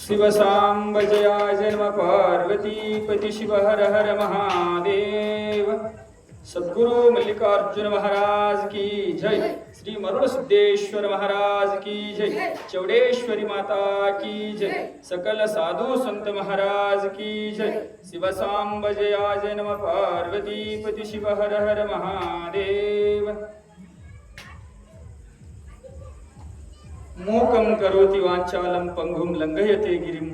शिव सांब जया जन्म पार्वती पति शिव हर हर महादेव। सद्गुरु मल्लिकार्जुन महाराज की जय। श्री मरुड़ सिद्धेश्वर महाराज की जय। चौडेश्वरी माता की जय। सकल साधु संत महाराज की जय। शिव सांब जया जन्म पार्वती पति शिव हर हर महादेव। मूकं करोति वाचालं पंगुं लंघयते गिरिं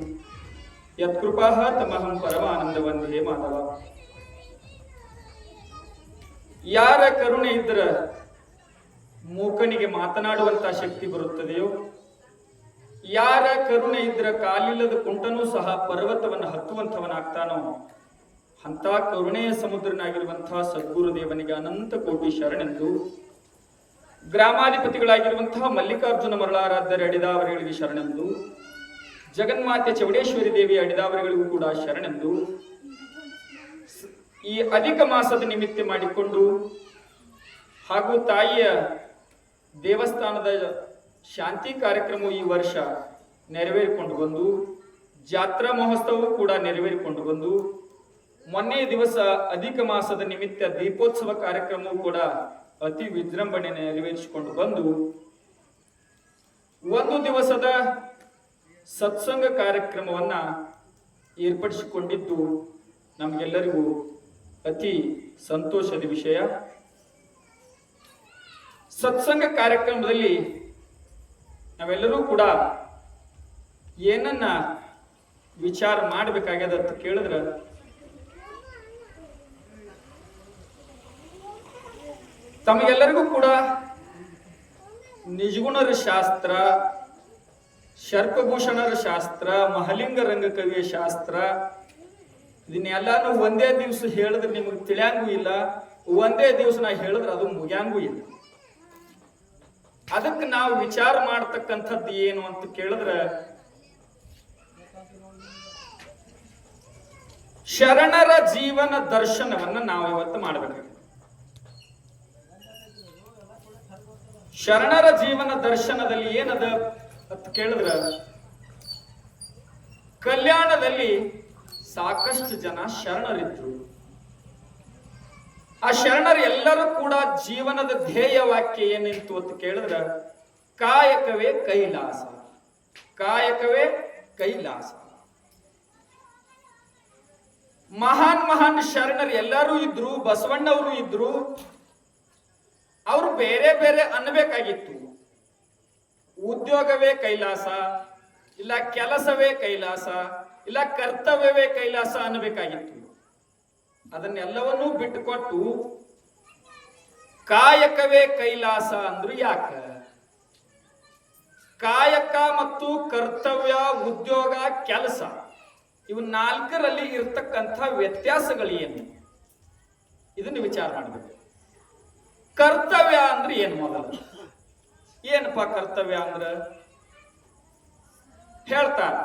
यत्कृपाः तमहं परमानंद वंदे माधव। ಯಾರ ಕರುಣೆ ಇದ್ದರೆ ಮೂಕನಿಗೆ ಮಾತನಾಡುವಂತ ಶಕ್ತಿ ಬರುತ್ತದೆಯೋ, ಯಾರ ಕರುಣೆ ಇದ್ದರೆ ಕಾಲಿಲ್ಲದ ಕುಂಟನೂ ಸಹ ಪರ್ವತವನ್ನು ಹತ್ತುವಂಥವನಾಗ್ತಾನೋ ಅಂತ ಕರುಣೆಯ ಸಮುದ್ರನಾಗಿರುವಂತಹ ಸದ್ಗುರುದೇವನಿಗೆ ಅನಂತ ಕೋಟಿ ಶರಣೆಂದು, ಗ್ರಾಮಾಧಿಪತಿಗಳಾಗಿರುವಂತಹ ಮಲ್ಲಿಕಾರ್ಜುನ ಮರಳಾರಾಧ್ಯರ ಅಡಿದಾವರಿಗಳಿಗೆ ಶರಣೆಂದು, ಜಗನ್ಮಾತೆ ಚೌಡೇಶ್ವರಿ ದೇವಿಯ ಅಡಿದಾವರಿಗಳಿಗೂ ಕೂಡ ಶರಣೆಂದು, ಈ ಅಧಿಕ ಮಾಸದ ನಿಮಿತ್ತ ಮಾಡಿಕೊಂಡು ಹಾಗೂ ತಾಯಿಯ ದೇವಸ್ಥಾನದ ಶಾಂತಿ ಕಾರ್ಯಕ್ರಮವು ಈ ವರ್ಷ ನೆರವೇರಿಕೊಂಡು ಬಂದು, ಜಾತ್ರಾ ಮಹೋತ್ಸವವು ಕೂಡ ನೆರವೇರಿಕೊಂಡು ಬಂದು, ಮೊನ್ನೆ ದಿವಸ ಅಧಿಕ ಮಾಸದ ನಿಮಿತ್ತ ದೀಪೋತ್ಸವ ಕಾರ್ಯಕ್ರಮವು ಕೂಡ ಅತಿ ವಿಜೃಂಭಣೆ ನೆರವೇರಿಸಿಕೊಂಡು ಬಂದು, ಒಂದು ದಿವಸದ ಸತ್ಸಂಗ ಕಾರ್ಯಕ್ರಮವನ್ನ ಏರ್ಪಡಿಸಿಕೊಂಡಿದ್ದು ನಮಗೆಲ್ಲರಿಗೂ ಅತಿ ಸಂತೋಷದ ವಿಷಯ. ಸತ್ಸಂಗ ಕಾರ್ಯಕ್ರಮದಲ್ಲಿ ನಾವೆಲ್ಲರೂ ಕೂಡ ಏನನ್ನ ವಿಚಾರ ಮಾಡಬೇಕಾಗ್ಯದ ಅಂತ ಕೇಳಿದ್ರೆ, ತಮಗೆಲ್ಲರಿಗೂ ಕೂಡ ನಿಜಗುಣರ ಶಾಸ್ತ್ರ, ಶರ್ಪಭೂಷಣರ ಶಾಸ್ತ್ರ, ಮಹಲಿಂಗ ರಂಗಕವಿಯ ಶಾಸ್ತ್ರ ಇದನ್ನೆಲ್ಲಾನು ಒಂದೇ ದಿವಸ ಹೇಳಿದ್ರೆ ನಿಮಗೆ ತಿಳಿಯಂಗೂ ಇಲ್ಲ, ಒಂದೇ ದಿವಸ ನಾ ಹೇಳಿದ್ರೆ ಅದು ಮುಗ್ಯಾಂಗೂ ಇಲ್ಲ. ಅದಕ್ಕೆ ನಾವು ವಿಚಾರ ಮಾಡ್ತಕ್ಕಂಥದ್ದು ಏನು ಅಂತ ಕೇಳಿದ್ರೆ, ಶರಣರ ಜೀವನ ದರ್ಶನವನ್ನ ನಾವು ಇವತ್ತು ಮಾಡಬೇಕು. ಶರಣರ ಜೀವನ ದರ್ಶನದಲ್ಲಿ ಏನದ ಅಂತ ಕೇಳಿದ್ರೆ, ಕಲ್ಯಾಣದಲ್ಲಿ ಸಾಕಷ್ಟು ಜನ ಶರಣರಿದ್ರು. ಆ ಶರಣರು ಎಲ್ಲರೂ ಕೂಡ ಜೀವನದ ಧ್ಯೇಯ ವಾಕ್ಯ ಏನಿತ್ತು ಅಂತ ಕೇಳಿದ್ರೆ, ಕಾಯಕವೇ ಕೈಲಾಸ, ಕಾಯಕವೇ ಕೈಲಾಸ. ಮಹಾನ್ ಶರಣರು ಎಲ್ಲರೂ ಇದ್ರು, ಬಸವಣ್ಣವರು ಇದ್ರು. ಅವರು ಬೇರೆ ಬೇರೆ ಅನ್ಬೇಕಾಗಿತ್ತು. ಉದ್ಯೋಗವೇ ಕೈಲಾಸ, ಇಲ್ಲ ಕೆಲಸವೇ ಕೈಲಾಸ, ಇಲ್ಲ ಕರ್ತವ್ಯವೇ ಕೈಲಾಸ ಅನ್ನಬೇಕಾಗಿತ್ತು. ಅದನ್ನೆಲ್ಲವನ್ನೂ ಬಿಟ್ಟುಕೊಟ್ಟು ಕಾಯಕವೇ ಕೈಲಾಸ ಅಂದ್ರು. ಯಾಕ? ಕಾಯಕ ಮತ್ತು ಕರ್ತವ್ಯ, ಉದ್ಯೋಗ, ಕೆಲಸ ಇವು ನಾಲ್ಕರಲ್ಲಿ ಇರ್ತಕ್ಕಂಥ ವ್ಯತ್ಯಾಸಗಳು ಏನು, ಇದನ್ನು ವಿಚಾರ ಮಾಡಬೇಕು. ಕರ್ತವ್ಯ ಅಂದ್ರೆ ಏನು? ಮೊದಲು ಏನಪ್ಪಾ ಕರ್ತವ್ಯ ಅಂದ್ರೆ ಹೇಳ್ತಾರ,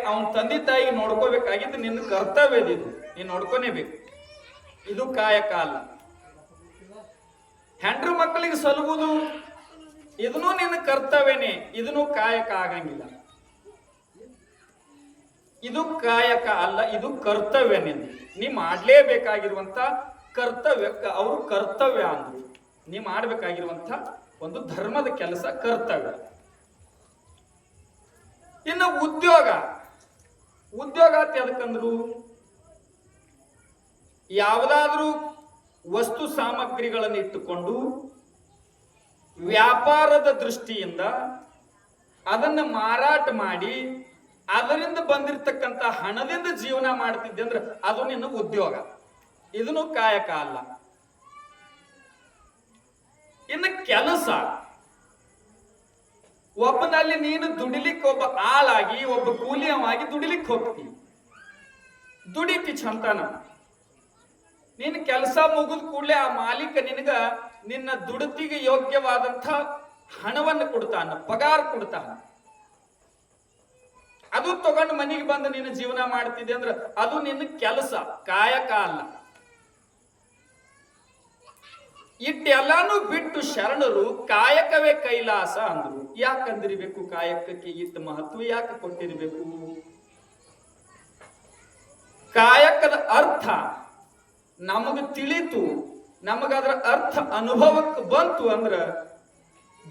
ಅವನ್ ತಂದೆ ತಾಯಿ ನೋಡ್ಕೋಬೇಕಾಗಿದ್ದು ನಿನ್ನ ಕರ್ತವ್ಯದಿದು, ನೀನ್ ನೋಡ್ಕೊನೇಬೇಕು. ಇದು ಕಾಯಕ ಅಲ್ಲ. ಹೆಂಡ್ರು ಮಕ್ಕಳಿಗೆ ಸಲುವುದು ಇದನ್ನು ನಿನ್ನ ಕರ್ತವ್ಯನೇ, ಇದನ್ನು ಕಾಯಕ ಆಗಂಗಿಲ್ಲ. ಇದು ಕಾಯಕ ಅಲ್ಲ, ಇದು ಕರ್ತವ್ಯನೇ. ನೀ ಮಾಡ್ಲೇಬೇಕಾಗಿರುವಂತ ಕರ್ತವ್ಯ, ಅವರು ಕರ್ತವ್ಯ ಅಂದ್ರು. ನೀ ಮಾಡ್ಬೇಕಾಗಿರುವಂತ ಒಂದು ಧರ್ಮದ ಕೆಲಸ ಕರ್ತವ್ಯ. ಇನ್ನು ಉದ್ಯೋಗ, ಉದ್ಯೋಗ ಅಂತ ಎದಕ್ಕಂದ್ರು, ಯಾವುದಾದ್ರೂ ವಸ್ತು ಸಾಮಗ್ರಿಗಳನ್ನು ಇಟ್ಟುಕೊಂಡು ವ್ಯಾಪಾರದ ದೃಷ್ಟಿಯಿಂದ ಅದನ್ನು ಮಾರಾಟ ಮಾಡಿ ಅದರಿಂದ ಬಂದಿರತಕ್ಕಂತ ಹಣದಿಂದ ಜೀವನ ಮಾಡ್ತಿದ್ದೆ ಅಂದ್ರೆ ಅದು ನಿನ್ನ ಉದ್ಯೋಗ. ಇದನ್ನು ಕಾಯಕ ಅಲ್ಲ. ಇನ್ನು ಕೆಲಸ, ಒಬ್ಬನಲ್ಲಿ ನೀನು ದುಡಿಲಿಕ್ಕೆ ಒಬ್ಬ ಆಳಾಗಿ, ಒಬ್ಬ ಕೂಲಿಯವಾಗಿ ದುಡಿಲಿಕ್ಕೆ ಹೋಗ್ತಿ, ದುಡಿತಿ ಚಂತಾನ. ನೀನು ಕೆಲಸ ಮುಗಿದ ಕೂಡಲೇ ಆ ಮಾಲೀಕ ನಿನಗ ನಿನ್ನ ದುಡತಿಗೆ ಯೋಗ್ಯವಾದಂಥ ಹಣವನ್ನು ಕೊಡ್ತಾನ, ಪಗಾರ ಕೊಡ್ತಾನ. ಅದು ತಗೊಂಡು ಮನೆಗೆ ಬಂದು ನೀನು ಜೀವನ ಮಾಡ್ತಿದ್ದೆ ಅಂದ್ರೆ ಅದು ನಿನ್ನ ಕೆಲಸ, ಕಾಯಕ ಅಲ್ಲ. ಇಟ್ಟೆಲ್ಲಾನು ಬಿಟ್ಟು ಶರಣರು ಕಾಯಕವೇ ಕೈಲಾಸ ಅಂದ್ರು. ಯಾಕಂದಿರ್ಬೇಕು? ಕಾಯಕಕ್ಕೆ ಇಟ್ಟ ಮಹತ್ವ ಯಾಕೆ ಕೊಟ್ಟಿರ್ಬೇಕು? ಕಾಯಕದ ಅರ್ಥ ನಮಗ ತಿಳಿತು, ನಮಗದರ ಅರ್ಥ ಅನುಭವಕ್ಕೆ ಬಂತು ಅಂದ್ರ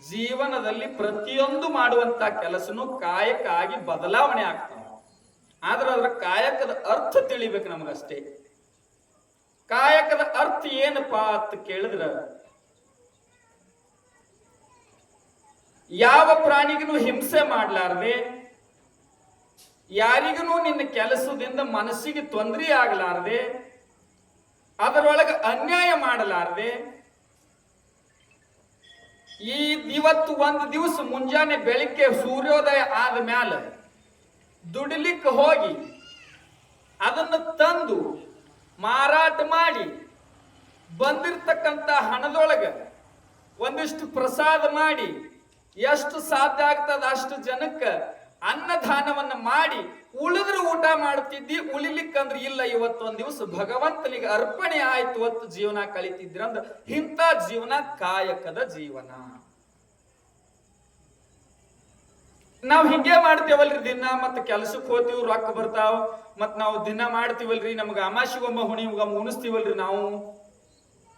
ಜೀವನದಲ್ಲಿ ಪ್ರತಿಯೊಂದು ಮಾಡುವಂತ ಕೆಲಸನು ಕಾಯಕ ಆಗಿ ಬದಲಾವಣೆ ಆಗ್ತಾವ. ಆದ್ರೆ ಅದರ ಕಾಯಕದ ಅರ್ಥ ತಿಳಿಬೇಕು ನಮಗಷ್ಟೇ. ಕಾಯಕದ ಅರ್ಥ ಏನಪ್ಪಾ ಅಂತ ಕೇಳಿದ್ರ, ಯಾವ ಪ್ರಾಣಿಗೂ ಹಿಂಸೆ ಮಾಡ್ಲಾರ್ದೆ, ಯಾರಿಗೂ ನಿನ್ನ ಕೆಲಸದಿಂದ ಮನಸ್ಸಿಗೆ ತೊಂದರೆ ಆಗಲಾರ್ದೆ, ಅದರೊಳಗೆ ಅನ್ಯಾಯ ಮಾಡಲಾರ್ದೆ, ಇವತ್ತು ಒಂದು ದಿವಸ ಮುಂಜಾನೆ ಬೆಳಿಗ್ಗೆ ಸೂರ್ಯೋದಯ ಆದ ಮ್ಯಾಲ ದುಡಿಲಿಕ್ಕೆ ಹೋಗಿ ಅದನ್ನು ತಂದು ಮಾರಾಟ ಮಾಡಿ ಬಂದಿರ್ತಕ್ಕಂಥ ಹಣದೊಳಗೆ ಒಂದಿಷ್ಟು ಪ್ರಸಾದ ಮಾಡಿ ಎಷ್ಟು ಸಾಧ್ಯ ಆಗ್ತದ ಅಷ್ಟು ಜನಕ್ಕೆ ಅನ್ನದಾನವನ್ನ ಮಾಡಿ ಉಳಿದ್ರೆ ಊಟ ಮಾಡ್ತಿದ್ದಿ, ಉಳಿಲಿಕ್ಕಂದ್ರೆ ಇಲ್ಲ. ಇವತ್ತೊಂದ್ ದಿವಸ ಭಗವಂತನಿಗೆ ಅರ್ಪಣೆ ಆಯ್ತು ಹೊತ್ತು ಜೀವನ ಕಳಿತಿದ್ರ ಅಂದ್ರ ಇಂಥ ಜೀವನ ಕಾಯಕದ ಜೀವನ. ನಾವ್ ಹಿಂಗೆ ಮಾಡ್ತೇವಲ್ರಿ ದಿನ, ಮತ್ತ ಕೆಲ್ಸಕ್ಕೆ ಹೋಗ್ತೀವಿ, ರೊಕ್ಕ ಬರ್ತಾವ, ಮತ್ ನಾವು ದಿನ ಮಾಡ್ತೀವಲ್ರಿ, ನಮ್ಗ ಅಮಾಸಿಗೊಮ್ಮ ಹುಣಿಗೊಮ್ಮ ಉಣಿಸ್ತೀವಲ್ರಿ ನಾವು.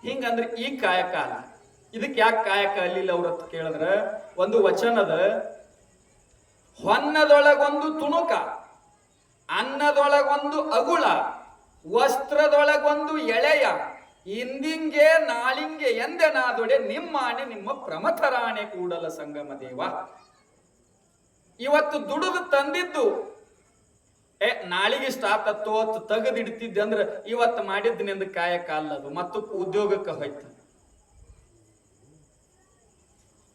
ಹಿಂಗಂದ್ರೆ ಈ ಕಾಯಕ ಅಲ್ಲ. ಇದಕ್ಕೆ ಯಾಕೆ ಕಾಯಕ ಅಲ್ಲಿಲ್ಲ ಅವ್ರತ್ ಕೇಳಿದ್ರ, ಒಂದು ವಚನದ, ಹೊನ್ನದೊಳಗೊಂದು ತುಣುಕ, ಅನ್ನದೊಳಗೊಂದು ಅಗುಳ, ವಸ್ತ್ರದೊಳಗೊಂದು ಎಳೆಯ, ಇಂದಿಂಗೆ ನಾಳಿಂಗೆ ಎಂದೆನಾದೊಡೆ ನಿಮ್ಮಾಣೆ ನಿಮ್ಮ ಪ್ರಮಥರಾಣೆ ಕೂಡಲ ಸಂಗಮ ದೇವ. ಇವತ್ತು ದುಡಿದು ತಂದಿದ್ದು ನಾಳಿಗೆ ಸ್ಟಾತತ್ತೋ ತೆಗೆದಿಡ್ತಿದ್ದೆ ಅಂದ್ರೆ ಇವತ್ತು ಮಾಡಿದ್ನಿಂದ ಕಾಯಕ ಅಲ್ಲದು, ಮತ್ತು ಉದ್ಯೋಗಕ್ಕೆ ಹೋಯ್ತು.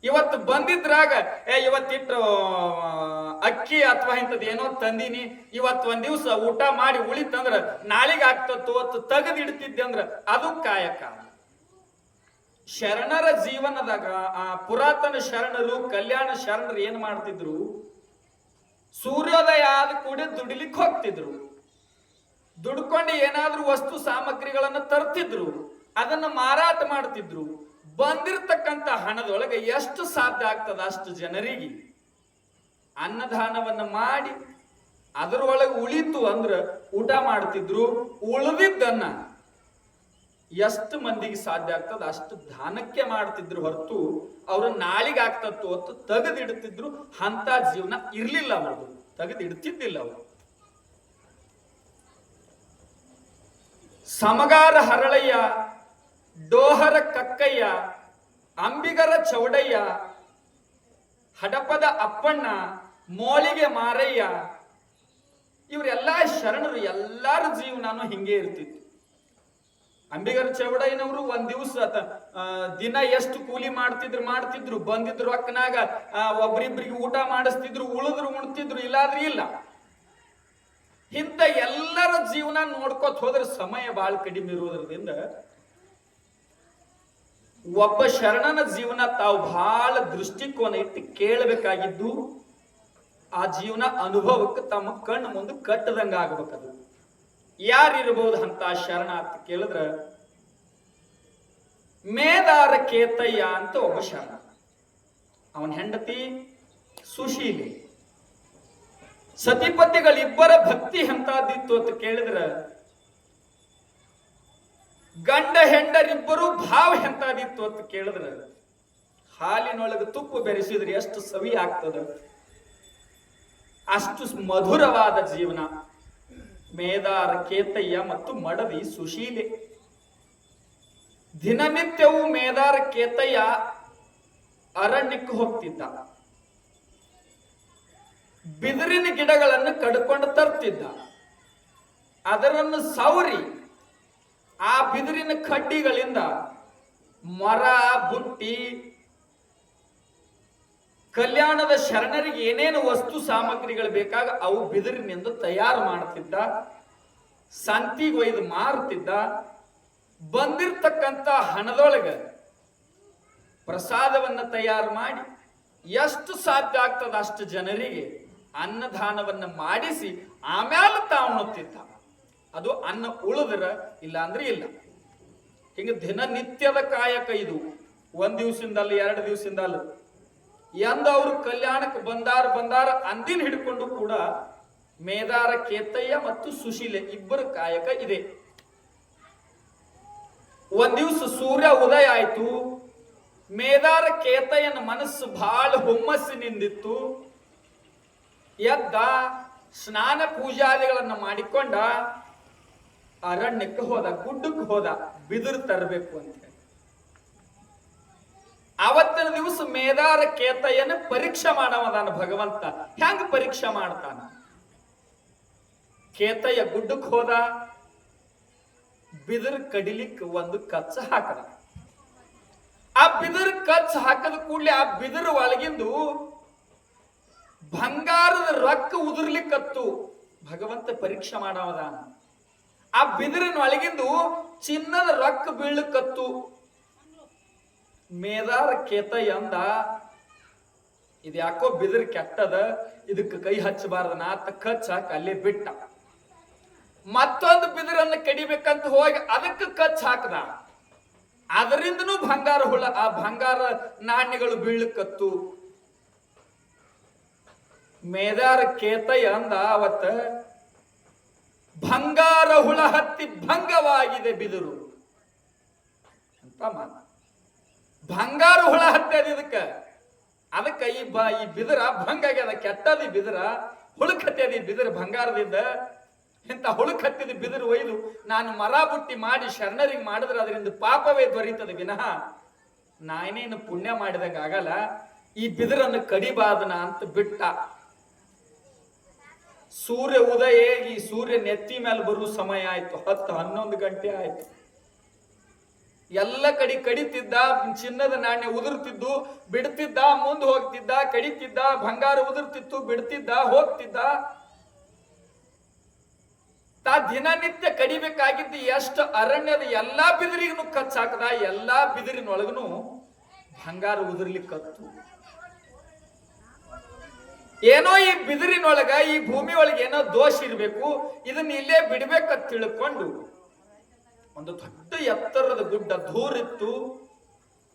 ಇವತ್ತು ಬಂದಿದ್ರಾಗ ಇವತ್ತಿಟ್ಟು ಅಕ್ಕಿ ಅಥವಾ ಇಂಥದ್ದು ಏನೋ ತಂದಿನಿ, ಇವತ್ತು ಒಂದ್ ದಿವ್ಸ ಊಟ ಮಾಡಿ ಉಳಿತಂದ್ರ ನಾಳಿಗೆ ಆಗ್ತತ್ತು ಅಂತ ತೆಗೆದಿಡ್ತಿದ್ದೆ ಅಂದ್ರ ಅದು ಕಾಯಕ. ಶರಣರ ಜೀವನದಾಗ ಆ ಪುರಾತನ ಶರಣರು, ಕಲ್ಯಾಣ ಶರಣರು ಏನ್ ಮಾಡ್ತಿದ್ರು, ಸೂರ್ಯೋದಯ ಆದ ಕೂಡ ದುಡಿಲಿಕ್ಕೆ ಹೋಗ್ತಿದ್ರು. ದುಡ್ಕೊಂಡು ಏನಾದ್ರೂ ವಸ್ತು ಸಾಮಗ್ರಿಗಳನ್ನ ತರ್ತಿದ್ರು, ಅದನ್ನ ಮಾರಾಟ ಮಾಡ್ತಿದ್ರು. ಬಂದಿರತಕ್ಕಂತ ಹಣದೊಳಗೆ ಎಷ್ಟು ಸಾಧ್ಯ ಆಗ್ತದ ಅಷ್ಟು ಜನರಿಗೆ ಅನ್ನದಾನವನ್ನ ಮಾಡಿ ಅದರೊಳಗೆ ಉಳಿತು ಅಂದ್ರ ಊಟ ಮಾಡ್ತಿದ್ರು. ಉಳಿದಿದ್ದನ್ನ ಎಷ್ಟು ಮಂದಿಗೆ ಸಾಧ್ಯ ಆಗ್ತದ ಅಷ್ಟು ದಾನಕ್ಕೆ ಮಾಡ್ತಿದ್ರು ಹೊರತು ಅವ್ರ ನಾಳಿಗೆ ಆಗ್ತತ್ತು ಹೊತ್ತು ತೆಗೆದಿಡ್ತಿದ್ರು. ಅಂತ ಜೀವನ ಇರ್ಲಿಲ್ಲ, ಅವರು ತೆಗೆದಿಡ್ತಿದ್ದಿಲ್ಲ. ಅವರು ಸಮಗಾರ ಹರಳಯ್ಯ, ಡೋಹರ ಕಕ್ಕಯ್ಯ, ಅಂಬಿಗರ ಚೌಡಯ್ಯ, ಹಡಪದ ಅಪ್ಪಣ್ಣ, ಮೋಳಿಗೆ ಮಾರಯ್ಯ, ಇವರೆಲ್ಲ ಶರಣರು. ಎಲ್ಲರ ಜೀವನಾನು ಹಿಂಗೆ ಇರ್ತಿತ್ತು. ಅಂಬಿಗರ ಚೌಡಯ್ಯನವರು ಒಂದ್ ದಿವಸ ದಿನ ಎಷ್ಟು ಕೂಲಿ ಮಾಡ್ತಿದ್ರು. ಬಂದಿದ್ರು ರೊಕ್ಕನಾಗ ಒಬ್ರಿಬ್ರಿಗೆ ಊಟ ಮಾಡಿಸ್ತಿದ್ರು, ಉಳಿದ್ರು ಉಣ್ತಿದ್ರು, ಇಲ್ಲಾದ್ರೆ ಇಲ್ಲ. ಇಂಥ ಎಲ್ಲರ ಜೀವನ ನೋಡ್ಕೋತ ಹೋದ್ರೆ ಸಮಯ ಬಹಳ ಕಡಿಮೆ ಇರೋದ್ರಿಂದ ಒಬ್ಬ ಶರಣನ ಜೀವನ ತಾವು ಬಹಳ ದೃಷ್ಟಿಕೋನ ಇಟ್ಟು ಕೇಳಬೇಕಾಗಿದ್ದು, ಆ ಜೀವನ ಅನುಭವಕ್ಕೆ ತಮ್ಮ ಕಣ್ಣು ಮುಂದೆ ಕಟ್ಟದಂಗ ಆಗ್ಬೇಕದು. ಯಾರಿರ್ಬೋದು ಅಂತ ಶರಣ ಅಂತ ಕೇಳಿದ್ರ, ಮೇದಾರ ಕೇತಯ್ಯ ಅಂತ ಒಬ್ಬ ಶರಣ. ಅವನ ಹೆಂಡತಿ ಸುಶೀಲಿ. ಸತಿಪತಿಗಳಿಬ್ಬರ ಭಕ್ತಿ ಎಂತಾದಿತ್ತು ಅಂತ ಕೇಳಿದ್ರ, ಗಂಡ ಹೆಂಡರಿಬ್ಬರು ಭಾವ ಎಂತಾದಿತ್ತು ಅಂತ ಕೇಳಿದ್ರ, ಹಾಲಿನೊಳಗೆ ತುಪ್ಪ ಬೆರೆಸಿದ್ರೆ ಎಷ್ಟು ಸವಿ ಆಗ್ತದ, ಅಷ್ಟು ಮಧುರವಾದ ಜೀವನ. ಮೇದಾರ ಕೇತಯ್ಯ ಮತ್ತು ಮಡದಿ ಸುಶೀಲೆ. ದಿನನಿತ್ಯವೂ ಮೇದಾರ ಕೇತಯ್ಯ ಅರಣ್ಯಕ್ಕೆ ಹೋಗ್ತಿದ್ದ. ಬಿದಿರಿನ ಗಿಡಗಳನ್ನು ಕಡ್ಕೊಂಡು ತರ್ತಿದ್ದ. ಅದರನ್ನು ಸವರಿ ಆ ಬಿದಿರಿನ ಕಡ್ಡಿಗಳಿಂದ ಮರ, ಬುಟ್ಟಿ, ಕಲ್ಯಾಣದ ಶರಣರಿಗೆ ಏನೇನು ವಸ್ತು ಸಾಮಗ್ರಿಗಳು ಬೇಕಾಗ ಅವು ಬಿದಿರಿನಿಂದ ತಯಾರು ಮಾಡ್ತಿದ್ದ. ಸಂತಿಗೆ ಒಯ್ದು ಮಾರುತ್ತಿದ್ದ. ಬಂದಿರ್ತಕ್ಕಂಥ ಹಣದೊಳಗೆ ಪ್ರಸಾದವನ್ನ ತಯಾರು ಮಾಡಿ ಎಷ್ಟು ಸಾಧ್ಯ ಆಗ್ತದ ಅಷ್ಟು ಜನರಿಗೆ ಅನ್ನದಾನವನ್ನ ಮಾಡಿಸಿ ಆಮೇಲೆ ತಾವು ಉಣ್ಣುತ್ತಿದ್ದ. ಅದು ಅನ್ನ ಉಳಿದ್ರ ಇಲ್ಲ ಅಂದ್ರೆ ಇಲ್ಲ. ಹಿಂಗ ದಿನನಿತ್ಯದ ಕಾಯಕ ಇದು. ಒಂದ್ ದಿವ್ಸದಿಂದಲ್ಲ, 2 ದಿವ್ಸದಿಂದಲ್ಲ. ಎಂದ ಅವರು ಕಲ್ಯಾಣಕ್ಕೆ ಬಂದಾರ ಅಂದಿನ ಹಿಡ್ಕೊಂಡು ಕೂಡ ಮೇದಾರ ಕೇತಯ್ಯ ಮತ್ತು ಸುಶೀಲೆ ಇಬ್ಬರು ಕಾಯಕ ಇದೆ. ಒಂದ್ ದಿವ್ಸ ಸೂರ್ಯ ಉದಯ ಆಯ್ತು. ಮೇದಾರ ಕೇತಯ್ಯನ ಮನಸ್ಸು ಬಹಳ ಹುಮ್ಮಸ್ಸಿನಿಂದಿತ್ತು. ಎದ್ದ, ಸ್ನಾನ ಪೂಜಾದಿಗಳನ್ನ ಮಾಡಿಕೊಂಡ ಅರಣ್ಯಕ್ಕೆ ಹೋದ, ಗುಡ್ಡಕ್ಕೆ ಹೋದ, ಬಿದಿರು ತರಬೇಕು ಅಂತ ಹೇಳಿ. ಅವತ್ತಿನ ದಿವಸ ಮೇದಾರ ಕೇತಯ್ಯನ ಪರೀಕ್ಷೆ ಮಾಡವದಾನ ಭಗವಂತ. ಹೆಂಗ ಪರೀಕ್ಷೆ ಮಾಡ್ತಾನ? ಕೇತಯ್ಯ ಗುಡ್ಡಕ್ಕೆ ಹೋದ, ಬಿದಿರು ಕಡಿಲಿಕ್ಕೆ ಒಂದು ಕಚ್ಚ ಹಾಕದ. ಆ ಬಿದಿರು ಕಚ್ಚ ಹಾಕದ ಕೂಡಲೇ ಆ ಬಿದಿರು ಒಳಗಿಂದು ಬಂಗಾರದ ರೊಕ್ಕ ಉದುರ್ಲಿಕ್ಕತ್ತು. ಭಗವಂತ ಪರೀಕ್ಷೆ ಮಾಡವದಾನ. ಆ ಬಿದಿರಿನ ಒಳಗಿಂದು ಚಿನ್ನದ ರೊಕ್ಕ ಬೀಳಕತ್ತು. ಮೇದಾರ ಕೇತಯ್ಯ ಅಂದ, ಇದ್ಯಾಕೋ ಬಿದಿರು ಕೆಟ್ಟದ, ಇದಕ್ಕೆ ಕೈ ಹಚ್ಚಬಾರ್ದ ನಾತ ಕಚ್ಚ ಹಾಕಿ ಅಲ್ಲೇ ಬಿಟ್ಟ. ಮತ್ತೊಂದು ಬಿದಿರನ್ನ ಕಡಿಬೇಕಂತ ಹೋಗಿ ಅದಕ್ಕೆ ಕಚ್ಚ ಹಾಕದ. ಅದರಿಂದನೂ ಬಂಗಾರ ಹುಳ, ಆ ಬಂಗಾರ ನಾಣ್ಯಗಳು ಬೀಳಕತ್ತು. ಮೇದಾರ ಕೇತಯ್ಯ ಅಂದ ಅವತ್ತ, ಬಂಗಾರ ಹುಳ ಹತ್ತಿ ಭಂಗವಾಗಿದೆ ಬಿದಿರು ಅಂತ ಮಾತ. ಬಂಗಾರ ಹುಳ ಹತ್ತದ ಇದಕ್ಕ, ಅದಕ್ಕ ಈ ಬಿದಿರ ಭಂಗ ಆಗ್ಯದ, ಕೆಟ್ಟದ ಈ ಬಿದಿರ, ಹುಳುಕ್ ಹತ್ತದ ಈ ಬಿದಿರು ಬಂಗಾರದಿಂದ. ಇಂತ ಹುಳುಕ್ ಹತ್ತಿದ ಬಿದಿರು ಒಯ್ದು ನಾನು ಮರ ಬುಟ್ಟಿ ಮಾಡಿ ಶರಣರಿಗೆ ಮಾಡಿದ್ರೆ ಅದರಿಂದ ಪಾಪವೇ ದೊರೀತದೆ ವಿನಃ ನಾನೇನು ಪುಣ್ಯ ಮಾಡಿದಂಗ ಆಗಲ್ಲ. ಈ ಬಿದಿರನ್ನು ಕಡಿಬಾದನ ಅಂತ ಬಿಟ್ಟ. ಸೂರ್ಯ ಉದಯ, ಈ ಸೂರ್ಯ ನೆತ್ತಿ ಮೇಲೆ ಬರುವ ಸಮಯ ಆಯ್ತು. 10-11 ಗಂಟೆ ಆಯ್ತು. ಎಲ್ಲ ಕಡೆ ಕಡಿತಿದ್ದ, ಚಿನ್ನದ ನಾಣ್ಯ ಉದುರ್ತಿದ್ದು, ಬಿಡ್ತಿದ್ದ, ಮುಂದೆ ಹೋಗ್ತಿದ್ದ, ಕಡಿತಿದ್ದ, ಬಂಗಾರ ಉದುರ್ತಿತ್ತು, ಬಿಡ್ತಿದ್ದ, ಹೋಗ್ತಿದ್ದ. ತಾ ದಿನನಿತ್ಯ ಕಡಿಬೇಕಾಗಿದ್ದು ಎಷ್ಟು ಅರಣ್ಯದ ಎಲ್ಲಾ ಬಿದಿರಿಗೂ ಕಚ್ಚ ಹಾಕದ. ಎಲ್ಲಾ ಬಿದಿರಿನೊಳಗನು ಬಂಗಾರ ಉದುರ್ಲಿಕ್ಕತ್ತು. ಏನೋ ಈ ಬಿದಿರಿನೊಳಗ, ಈ ಭೂಮಿ ಒಳಗೆ ಏನೋ ದೋಷ ಇರಬೇಕು, ಇದನ್ನ ಇಲ್ಲೇ ಬಿಡ್ಬೇಕಂತ ತಿಳ್ಕೊಂಡು ಒಂದು ದೊಡ್ಡ ಎತ್ತರದ ಗುಡ್ಡ ದೂರಿತ್ತು.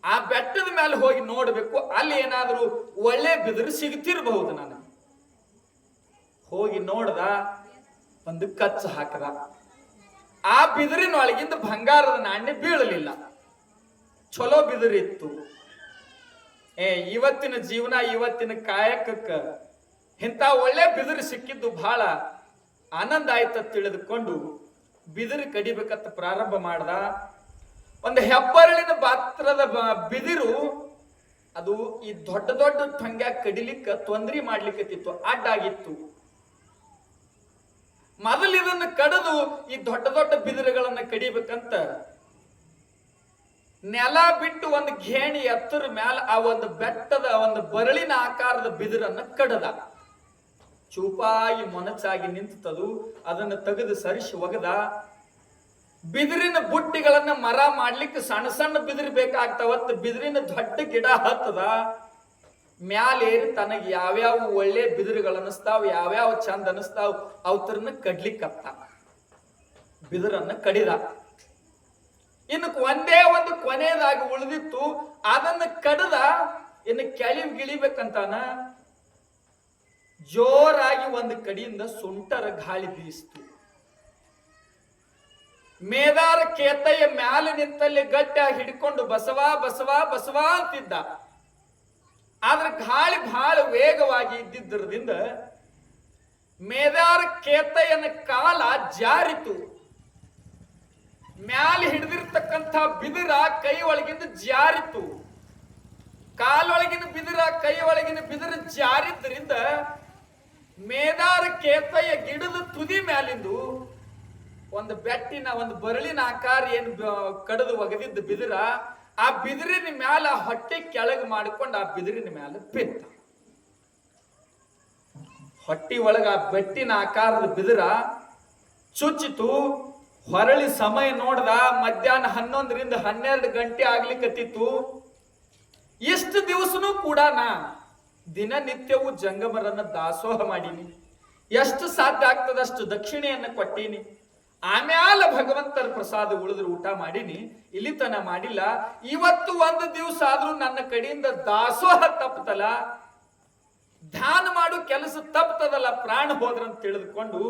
ಆ ಬೆಟ್ಟದ ಮೇಲೆ ಹೋಗಿ ನೋಡ್ಬೇಕು, ಅಲ್ಲಿ ಏನಾದ್ರೂ ಒಳ್ಳೆ ಬಿದಿರು ಸಿಗ್ತಿರ್ಬಹುದು. ನಾನು ಹೋಗಿ ನೋಡ್ದ, ಒಂದು ಕಚ್ಚ ಹಾಕದ. ಆ ಬಿದಿರಿನೊಳಗಿಂದ ಬಂಗಾರದ ನಾಣ್ಯ ಬೀಳಲಿಲ್ಲ. ಚಲೋ ಬಿದಿರಿತ್ತು. ಇವತ್ತಿನ ಜೀವನ, ಇವತ್ತಿನ ಕಾಯಕಕ್ಕ ಇಂಥ ಒಳ್ಳೆ ಬಿದಿರು ಸಿಕ್ಕಿದ್ದು ಬಹಳ ಆನಂದ ಆಯ್ತ ತಿಳಿದುಕೊಂಡು ಬಿದಿರು ಕಡಿಬೇಕಂತ ಪ್ರಾರಂಭ ಮಾಡ್ದ. ಒಂದು ಹೆಬ್ಬರಳಿನ ಪಾತ್ರದ ಬಿದಿರು ಅದು ಈ ದೊಡ್ಡ ದೊಡ್ಡ ಟೊಂಗ್ಯಾಗ ಕಡಿಲಿಕ್ಕ ತೊಂದರೆ ಮಾಡ್ಲಿಕ್ಕತ್ತಿತ್ತು, ಅಡ್ಡಾಗಿತ್ತು. ಮೊದಲು ಇದನ್ನು ಕಡಿದು ಈ ದೊಡ್ಡ ದೊಡ್ಡ ಬಿದಿರುಗಳನ್ನ ಕಡಿಬೇಕಂತ ನೆಲ ಬಿಟ್ಟು ಒಂದು ಘೇಣಿ ಎತ್ತರ ಮ್ಯಾಲ ಆ ಒಂದು ಬೆಟ್ಟದ ಒಂದು ಬರಳಿನ ಆಕಾರದ ಬಿದಿರನ್ನ ಕಡದ. ಚೂಪಾಗಿ ಮೊನಚಾಗಿ ನಿಂತದು. ಅದನ್ನು ತೆಗೆದು ಸರಿಸಿ ಒಗದ. ಬಿದಿರಿನ ಬುಟ್ಟಿಗಳನ್ನ ಮರ ಮಾಡ್ಲಿಕ್ಕೆ ಸಣ್ಣ ಸಣ್ಣ ಬಿದಿರು ಬೇಕಾಗ್ತಾವತ್ತು. ಬಿದಿರಿನ ದೊಡ್ಡ ಗಿಡ ಹತ್ತದ. ಮ್ಯಾಲೇರಿ ತನಗೆ ಯಾವ್ಯಾವ ಒಳ್ಳೆ ಬಿದಿರುಗಳು ಅನಿಸ್ತಾವ, ಯಾವ್ಯಾವ ಚಂದ ಅನಿಸ್ತಾವ ಅವತರನ್ನ ಕಡ್ಲಿಕ್ಕತ್ತ. ಬಿದಿರನ್ನ ಕಡಿದ. ಇನ್ನು ಒಂದೇ ಒಂದು ಕೊನೆಯದಾಗಿ ಉಳಿದಿತ್ತು. ಅದನ್ನ ಕಡದ. ಇನ್ನು ಕೆಳಿ ಗಿಳಿಬೇಕಂತಾನ ಜೋರಾಗಿ ಒಂದು ಕಡೆಯಿಂದ ಸುಂಟರ ಗಾಳಿ ಬೀಸ್ತು. ಮೇದಾರ ಕೇತಯ್ಯ ಮ್ಯಾಲ ನಿಂತಲ್ಲಿ ಗಟ್ಟಿಯಾಗಿ ಹಿಡ್ಕೊಂಡು ಬಸವಾ ಬಸವಾ ಬಸವಾ ಅಂತಿದ್ದ. ಆದ್ರೆ ಗಾಳಿ ಬಹಳ ವೇಗವಾಗಿ ಇದ್ದಿದ್ದರಿಂದ ಮೇದಾರ ಕೇತಯ್ಯನ ಕಾಲ ಜಾರಿತು. ಮ್ಯಾಲ ಹಿಡಿದಿರ್ತಕ್ಕಂಥ ಬಿದಿರ ಕೈ ಒಳಗಿಂದ ಜಾರಿತು. ಕಾಲೊಳಗಿನ ಬಿದಿರ ಕೈ ಒಳಗಿನ ಬಿದಿರ ಜಾರಿದ್ದರಿಂದ ಮೇದಾರ ಕೇತಯ್ಯ ಗಿಡದ ತುದಿ ಮ್ಯಾಲಿಂದು ಒಂದು ಬೆಟ್ಟಿನ ಒಂದು ಬರಳಿನ ಆಕಾರ ಏನು ಕಡದು ಒಗದಿದ್ದ ಬಿದಿರ, ಆ ಬಿದಿರಿನ ಮ್ಯಾಲ ಹೊಟ್ಟೆ ಕೆಳಗೆ ಮಾಡಿಕೊಂಡು ಆ ಬಿದಿರಿನ ಮ್ಯಾಲ ಬಿತ್ತ. ಹೊಟ್ಟಿ ಒಳಗ ಆ ಬೆಟ್ಟಿನ ಆಕಾರದ ಬಿದಿರ ಚುಚ್ಚಿತು. ಹೊರಳಿ ಸಮಯ ನೋಡ್ದ, ಮಧ್ಯಾಹ್ನ 11ರಿಂದ 12 ಗಂಟೆ ಆಗ್ಲಿಕ್ಕತ್ತಿತ್ತು. ಇಷ್ಟು ದಿವಸನೂ ಕೂಡ ನಾ ದಿನನಿತ್ಯವೂ ಜಂಗಮರನ್ನ ದಾಸೋಹ ಮಾಡೀನಿ. ಎಷ್ಟು ಸಾಧ್ಯ ಆಗ್ತದಷ್ಟು ದಕ್ಷಿಣೆಯನ್ನು ಕೊಟ್ಟೀನಿ. ಆಮ್ಯಾಲ ಭಗವಂತರ ಪ್ರಸಾದ ಉಳಿದ್ರೆ ಊಟ ಮಾಡೀನಿ, ಇಲ್ಲಿ ತನ ಮಾಡಿಲ್ಲ. ಇವತ್ತು ಒಂದು ದಿವಸ ಆದ್ರೂ ನನ್ನ ಕಡೆಯಿಂದ ದಾಸೋಹ ತಪ್ಪತಲ್ಲ, ದಾನ ಮಾಡು ಕೆಲಸ ತಪ್ಪತದಲ್ಲ, ಪ್ರಾಣ ಹೋದ್ರಂತ ತಿಳಿದುಕೊಂಡು